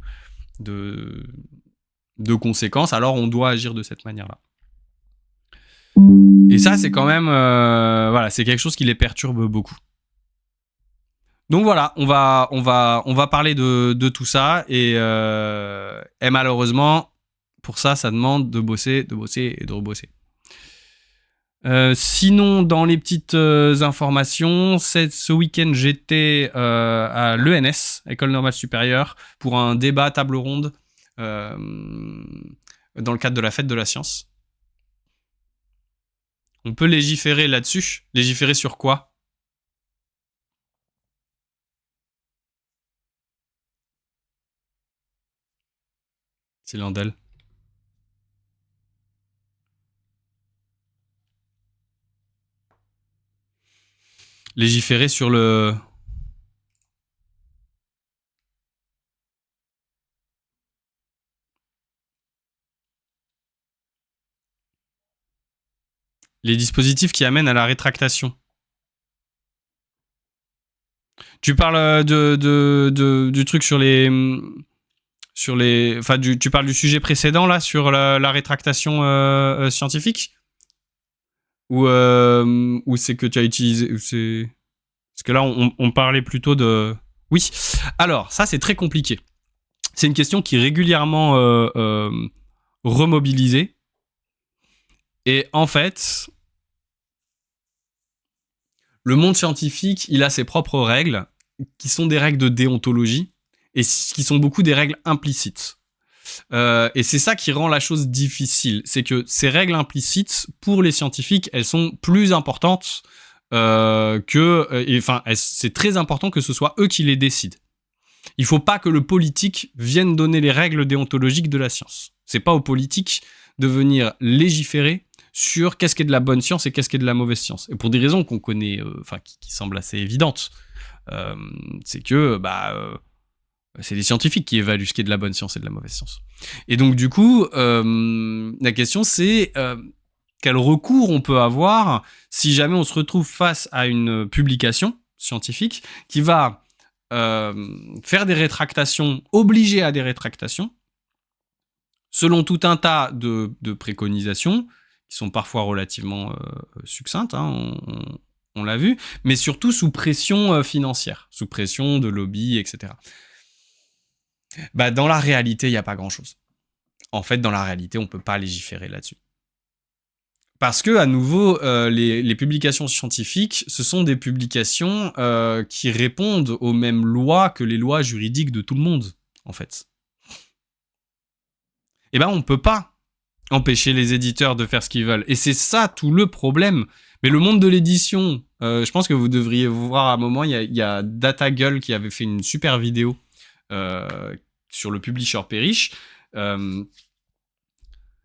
[SPEAKER 1] conséquences, alors on doit agir de cette manière-là. Et ça, c'est quand même... c'est quelque chose qui les perturbe beaucoup. Donc voilà, on va parler de tout ça. Et malheureusement, pour ça demande de bosser et de rebosser. Sinon, dans les petites informations, ce week-end, j'étais à l'ENS, École Normale Supérieure, pour un débat table ronde dans le cadre de la Fête de la Science. On peut légiférer là-dessus. Légiférer sur quoi ? C'est Landel. Légiférer sur le... les dispositifs qui amènent à la rétractation. Tu parles du truc sur les... Enfin, tu parles du sujet précédent, là, sur la rétractation scientifique ? Ou c'est que tu as utilisé... Parce que là, on parlait plutôt de... Oui. Alors, ça, c'est très compliqué. C'est une question qui est régulièrement remobilisée. Et en fait, le monde scientifique, il a ses propres règles, qui sont des règles de déontologie, et qui sont beaucoup des règles implicites. Et c'est ça qui rend la chose difficile. C'est que ces règles implicites, pour les scientifiques, elles sont plus importantes c'est très important que ce soit eux qui les décident. Il faut pas que le politique vienne donner les règles déontologiques de la science. C'est pas aux politiques de venir légiférer sur qu'est-ce qui est de la bonne science et qu'est-ce qui est de la mauvaise science. Et pour des raisons qu'on connaît, qui semblent assez évidentes. C'est que, c'est les scientifiques qui évaluent ce qui est de la bonne science et de la mauvaise science. Et donc, du coup, la question, c'est quel recours on peut avoir si jamais on se retrouve face à une publication scientifique qui va faire des rétractations, obliger à des rétractations, selon tout un tas de préconisations, qui sont parfois relativement succinctes, hein, on l'a vu, mais surtout sous pression financière, sous pression de lobby, etc. Dans la réalité, il n'y a pas grand-chose. En fait, dans la réalité, on ne peut pas légiférer là-dessus. Parce que, à nouveau, les publications scientifiques, ce sont des publications qui répondent aux mêmes lois que les lois juridiques de tout le monde, en fait. On ne peut pas empêcher les éditeurs de faire ce qu'ils veulent. Et c'est ça tout le problème. Mais le monde de l'édition, je pense que vous devriez voir à un moment, il y a DataGull qui avait fait une super vidéo sur le publisher perish.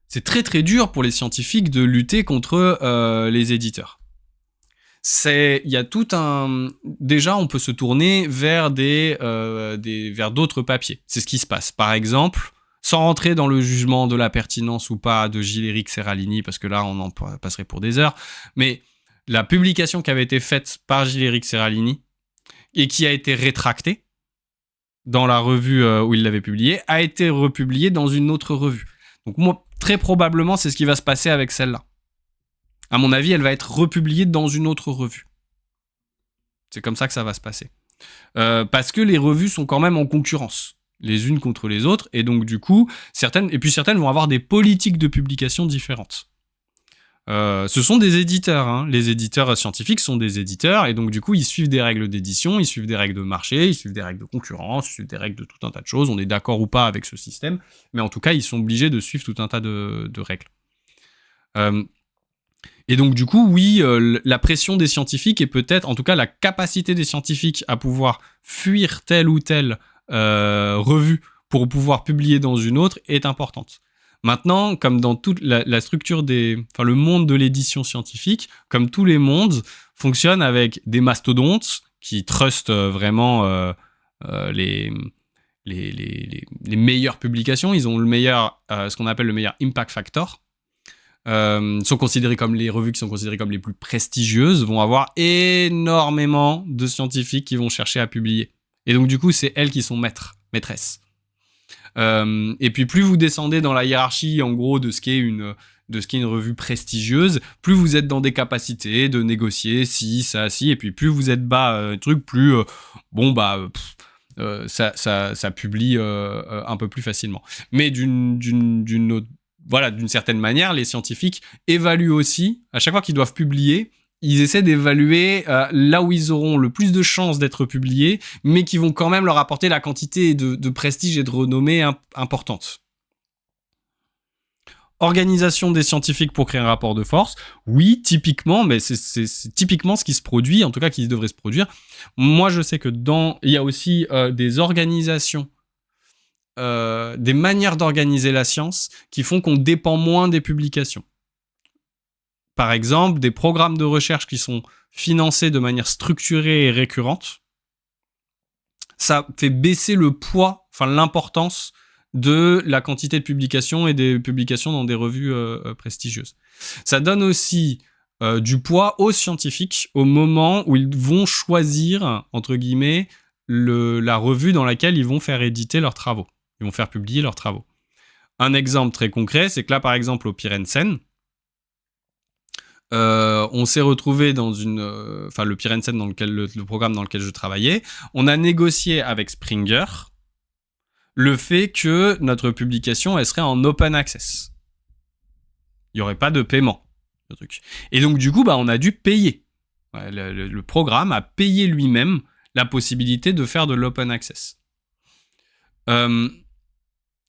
[SPEAKER 1] C'est très très dur pour les scientifiques de lutter contre les éditeurs. Il y a tout un... Déjà, on peut se tourner vers vers d'autres papiers. C'est ce qui se passe. Par exemple, sans rentrer dans le jugement de la pertinence ou pas de Gilles-Éric Serralini, parce que là, on en passerait pour des heures, mais la publication qui avait été faite par Gilles-Éric Serralini et qui a été rétractée dans la revue où il l'avait publiée, a été republiée dans une autre revue. Donc moi, très probablement, c'est ce qui va se passer avec celle-là. À mon avis, elle va être republiée dans une autre revue. C'est comme ça que ça va se passer. Parce que les revues sont quand même en concurrence, les unes contre les autres, et donc du coup, certaines vont avoir des politiques de publication différentes. Ce sont des éditeurs, hein. Les éditeurs scientifiques sont des éditeurs, et donc du coup, ils suivent des règles d'édition, ils suivent des règles de marché, ils suivent des règles de concurrence, ils suivent des règles de tout un tas de choses. On est d'accord ou pas avec ce système, mais en tout cas, ils sont obligés de suivre tout un tas de règles. Et donc du coup, oui, la pression des scientifiques et peut-être, en tout cas, la capacité des scientifiques à pouvoir fuir telle ou telle revue pour pouvoir publier dans une autre est importante. Maintenant, comme dans toute la structure le monde de l'édition scientifique, comme tous les mondes, fonctionne avec des mastodontes qui trustent vraiment les meilleures publications. Ils ont ce qu'on appelle le meilleur impact factor. Sont considérés comme les revues qui sont considérées comme les plus prestigieuses, vont avoir énormément de scientifiques qui vont chercher à publier. Et donc, du coup, c'est elles qui sont maîtresses. Et puis, plus vous descendez dans la hiérarchie, en gros, de ce qu'est une revue prestigieuse, plus vous êtes dans des capacités de négocier ci, ça, ci, et puis plus vous êtes bas, plus, ça publie un peu plus facilement. Mais d'une certaine manière, les scientifiques évaluent aussi, à chaque fois qu'ils doivent publier, ils essaient d'évaluer là où ils auront le plus de chances d'être publiés, mais qui vont quand même leur apporter la quantité de prestige et de renommée importante. Organisation des scientifiques pour créer un rapport de force, oui, typiquement, mais c'est typiquement ce qui se produit, en tout cas qui devrait se produire. Moi, je sais que il y a aussi des organisations, des manières d'organiser la science qui font qu'on dépend moins des publications. Par exemple, des programmes de recherche qui sont financés de manière structurée et récurrente, ça fait baisser le poids, l'importance de la quantité de publications et des publications dans des revues prestigieuses. Ça donne aussi du poids aux scientifiques au moment où ils vont choisir, entre guillemets, la revue dans laquelle ils vont faire éditer leurs travaux. Ils vont faire publier leurs travaux. Un exemple très concret, c'est que là, par exemple, au Pirensen, on s'est retrouvé dans le Pirensen, le programme dans lequel je travaillais, on a négocié avec Springer le fait que notre publication, elle serait en open access. Il n'y aurait pas de paiement. Le truc. Et donc, du coup, on a dû payer. Le programme a payé lui-même la possibilité de faire de l'open access.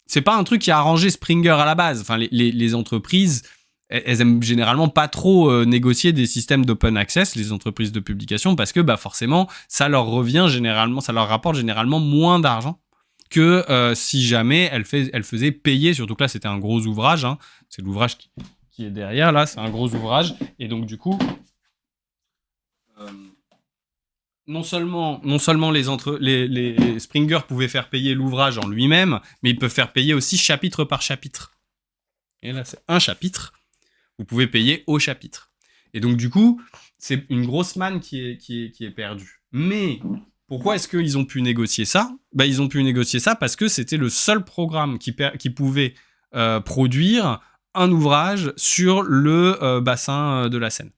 [SPEAKER 1] C'est pas un truc qui a arrangé Springer à la base. Les entreprises, elles aiment généralement pas trop négocier des systèmes d'open access, les entreprises de publication, parce que forcément, ça leur rapporte généralement moins d'argent que si jamais elles faisaient payer, surtout que là, c'était un gros ouvrage. Hein. C'est l'ouvrage qui est derrière, là, c'est un gros ouvrage. Et donc, du coup, non seulement les Springer pouvaient faire payer l'ouvrage en lui-même, mais ils peuvent faire payer aussi chapitre par chapitre. Et là, c'est un chapitre. Vous pouvez payer au chapitre. Et donc, du coup, c'est une grosse manne qui est perdue. Mais pourquoi est-ce qu'ils ont pu négocier ça ? Ils ont pu négocier ça parce que c'était le seul programme qui pouvait produire un ouvrage sur le bassin de la Seine.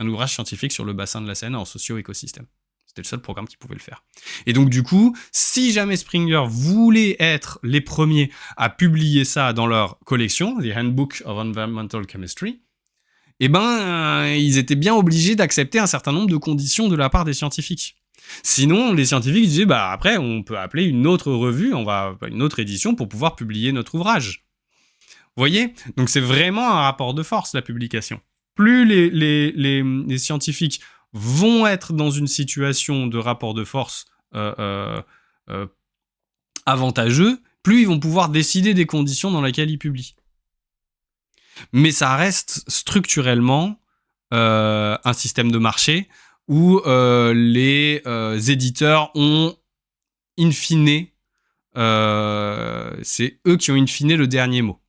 [SPEAKER 1] Un ouvrage scientifique sur le bassin de la Seine en socio-écosystème. C'était le seul programme qui pouvait le faire. Et donc, du coup, si jamais Springer voulait être les premiers à publier ça dans leur collection, The Handbook of Environmental Chemistry, ils étaient bien obligés d'accepter un certain nombre de conditions de la part des scientifiques. Sinon, les scientifiques disaient, après, on peut appeler une autre revue, une autre édition pour pouvoir publier notre ouvrage. Vous voyez ? Donc, c'est vraiment un rapport de force, la publication. Plus les scientifiques vont être dans une situation de rapport de force avantageux, plus ils vont pouvoir décider des conditions dans lesquelles ils publient. Mais ça reste structurellement un système de marché où les éditeurs ont, in fine, c'est eux qui ont in fine le dernier mot.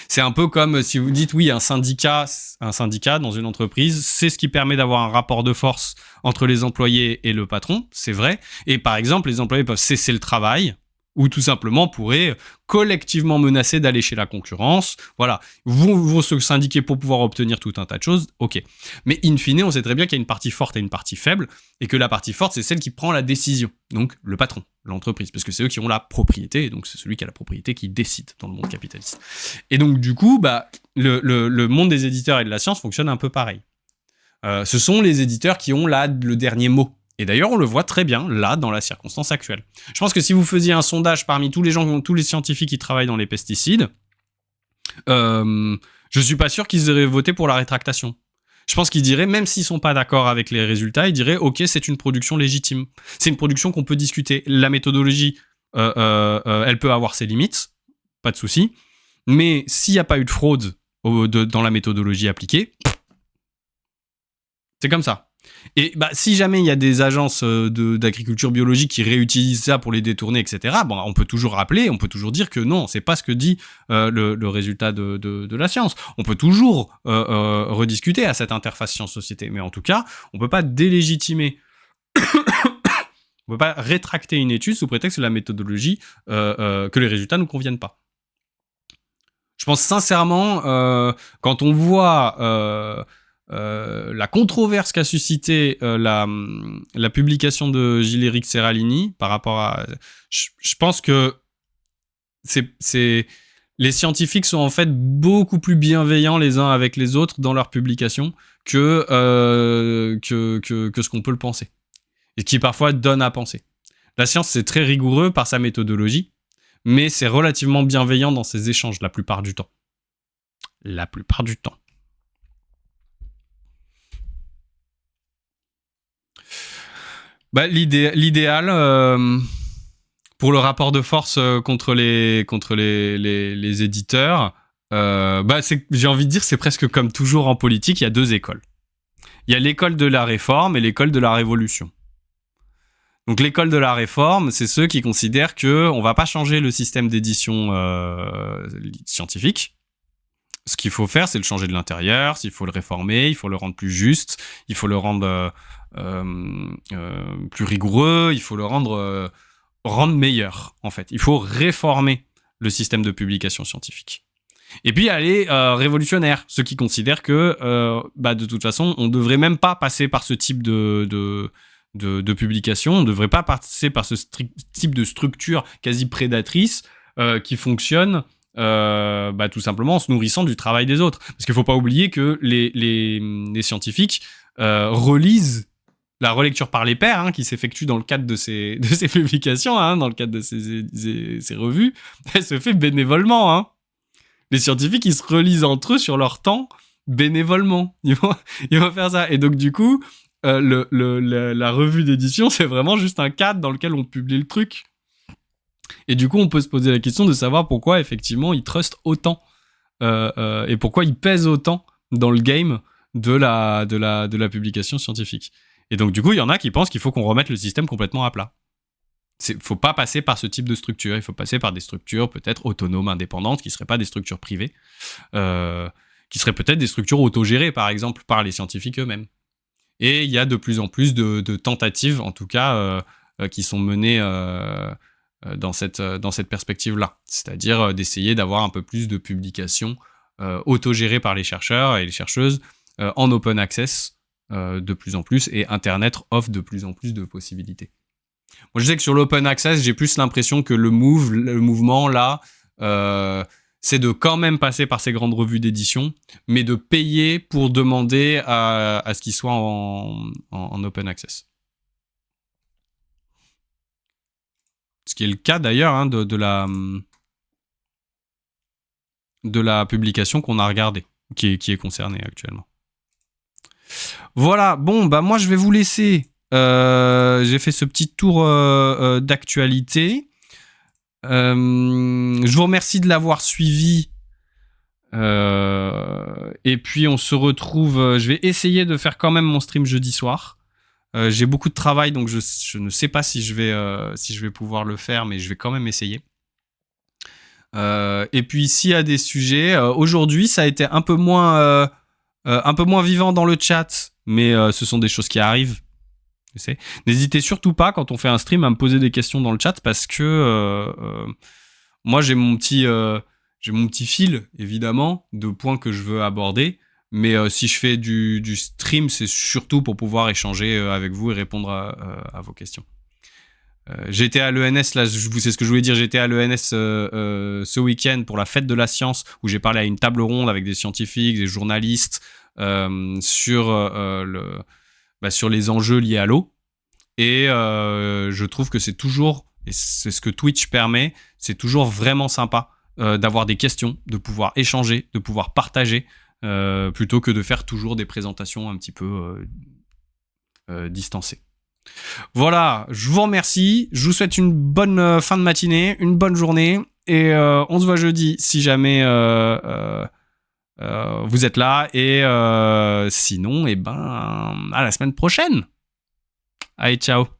[SPEAKER 1] C'est un peu comme si vous dites, oui, un syndicat dans une entreprise, c'est ce qui permet d'avoir un rapport de force entre les employés et le patron, c'est vrai. Et par exemple, les employés peuvent cesser le travail ou tout simplement pourraient collectivement menacer d'allécher la concurrence. Voilà, vont se syndiquer pour pouvoir obtenir tout un tas de choses, ok. Mais in fine, on sait très bien qu'il y a une partie forte et une partie faible, et que la partie forte, c'est celle qui prend la décision, donc le patron, l'entreprise, parce que c'est eux qui ont la propriété, et donc c'est celui qui a la propriété qui décide dans le monde capitaliste. Et donc du coup, le monde des éditeurs et de la science fonctionne un peu pareil. Ce sont les éditeurs qui ont le dernier mot. Et d'ailleurs, on le voit très bien, là, dans la circonstance actuelle. Je pense que si vous faisiez un sondage parmi tous les scientifiques qui travaillent dans les pesticides, je suis pas sûr qu'ils auraient voté pour la rétractation. Je pense qu'ils diraient, même s'ils sont pas d'accord avec les résultats, ils diraient, ok, c'est une production légitime. C'est une production qu'on peut discuter. La méthodologie, elle peut avoir ses limites, pas de souci. Mais s'il n'y a pas eu de fraude dans la méthodologie appliquée, c'est comme ça. Et si jamais il y a des agences d'agriculture biologique qui réutilisent ça pour les détourner, etc., on peut toujours rappeler, on peut toujours dire que non, c'est pas ce que dit le résultat de la science. On peut toujours rediscuter à cette interface science-société, mais en tout cas, on peut pas délégitimer, on peut pas rétracter une étude sous prétexte que la méthodologie, que les résultats ne nous conviennent pas. Je pense sincèrement, quand on voit la controverse qu'a suscité la publication de Gilles-Éric Serralini par rapport à... Je pense que les scientifiques sont en fait beaucoup plus bienveillants les uns avec les autres dans leurs publications que ce qu'on peut le penser. Et qui parfois donne à penser. La science, c'est très rigoureux par sa méthodologie, mais c'est relativement bienveillant dans ses échanges la plupart du temps. La plupart du temps. L'idéal pour le rapport de force contre les éditeurs, j'ai envie de dire, c'est presque comme toujours en politique, il y a deux écoles. Il y a l'école de la réforme et l'école de la révolution. Donc l'école de la réforme, c'est ceux qui considèrent qu'on va pas changer le système d'édition scientifique. Ce qu'il faut faire, c'est le changer de l'intérieur, il faut le réformer, il faut le rendre plus juste, il faut le rendre plus rigoureux, il faut le rendre meilleur, en fait. Il faut réformer le système de publication scientifique. Et puis, il y a les révolutionnaires, ceux qui considèrent que, de toute façon, on ne devrait même pas passer par ce type de publication, on ne devrait pas passer par ce type de structure quasi prédatrice qui fonctionne tout simplement en se nourrissant du travail des autres. Parce qu'il ne faut pas oublier que les scientifiques relisent la relecture par les pairs, qui s'effectue dans le cadre de ces publications, dans le cadre de ces revues, elle se fait bénévolement. Les scientifiques, ils se relisent entre eux sur leur temps bénévolement. Ils vont faire ça. Et donc, du coup, la revue d'édition, c'est vraiment juste un cadre dans lequel on publie le truc. Et du coup, on peut se poser la question de savoir pourquoi, effectivement, ils trustent autant et pourquoi ils pèsent autant dans le game de la publication scientifique. Et donc, du coup, il y en a qui pensent qu'il faut qu'on remette le système complètement à plat. Il ne faut pas passer par ce type de structure. Il faut passer par des structures peut-être autonomes, indépendantes, qui ne seraient pas des structures privées, qui seraient peut-être des structures autogérées, par exemple, par les scientifiques eux-mêmes. Et il y a de plus en plus de tentatives, en tout cas, qui sont menées dans cette perspective-là. C'est-à-dire d'essayer d'avoir un peu plus de publications autogérées par les chercheurs et les chercheuses en open access de plus en plus, et Internet offre de plus en plus de possibilités. Moi, je sais que sur l'open access, j'ai plus l'impression que le mouvement, là, c'est de quand même passer par ces grandes revues d'édition, mais de payer pour demander à ce qu'ils soient en open access. Ce qui est le cas d'ailleurs de la publication qu'on a regardée, qui est concernée actuellement. Voilà, bon, moi je vais vous laisser. J'ai fait ce petit tour d'actualité. Je vous remercie de l'avoir suivi. Et puis on se retrouve. Je vais essayer de faire quand même mon stream jeudi soir. J'ai beaucoup de travail, donc je ne sais pas si je vais pouvoir le faire, mais je vais quand même essayer. Et puis s'il y a des sujets, aujourd'hui ça a été un peu moins vivant dans le chat, mais ce sont des choses qui arrivent. N'hésitez surtout pas, quand on fait un stream, à me poser des questions dans le chat, parce que moi, j'ai mon petit fil, évidemment, de points que je veux aborder. Mais si je fais du stream, c'est surtout pour pouvoir échanger avec vous et répondre à vos questions. J'étais à l'ENS, là, c'est ce que je voulais dire, j'étais à l'ENS ce week-end pour la fête de la science, où j'ai parlé à une table ronde avec des scientifiques, des journalistes, sur les enjeux liés à l'eau. Et je trouve que c'est toujours, et c'est ce que Twitch permet, c'est toujours vraiment sympa d'avoir des questions, de pouvoir échanger, de pouvoir partager, plutôt que de faire toujours des présentations un petit peu distancées. Voilà, je vous remercie, je vous souhaite une bonne fin de matinée, une bonne journée, et on se voit jeudi si jamais vous êtes là, et sinon, à la semaine prochaine. Allez, ciao.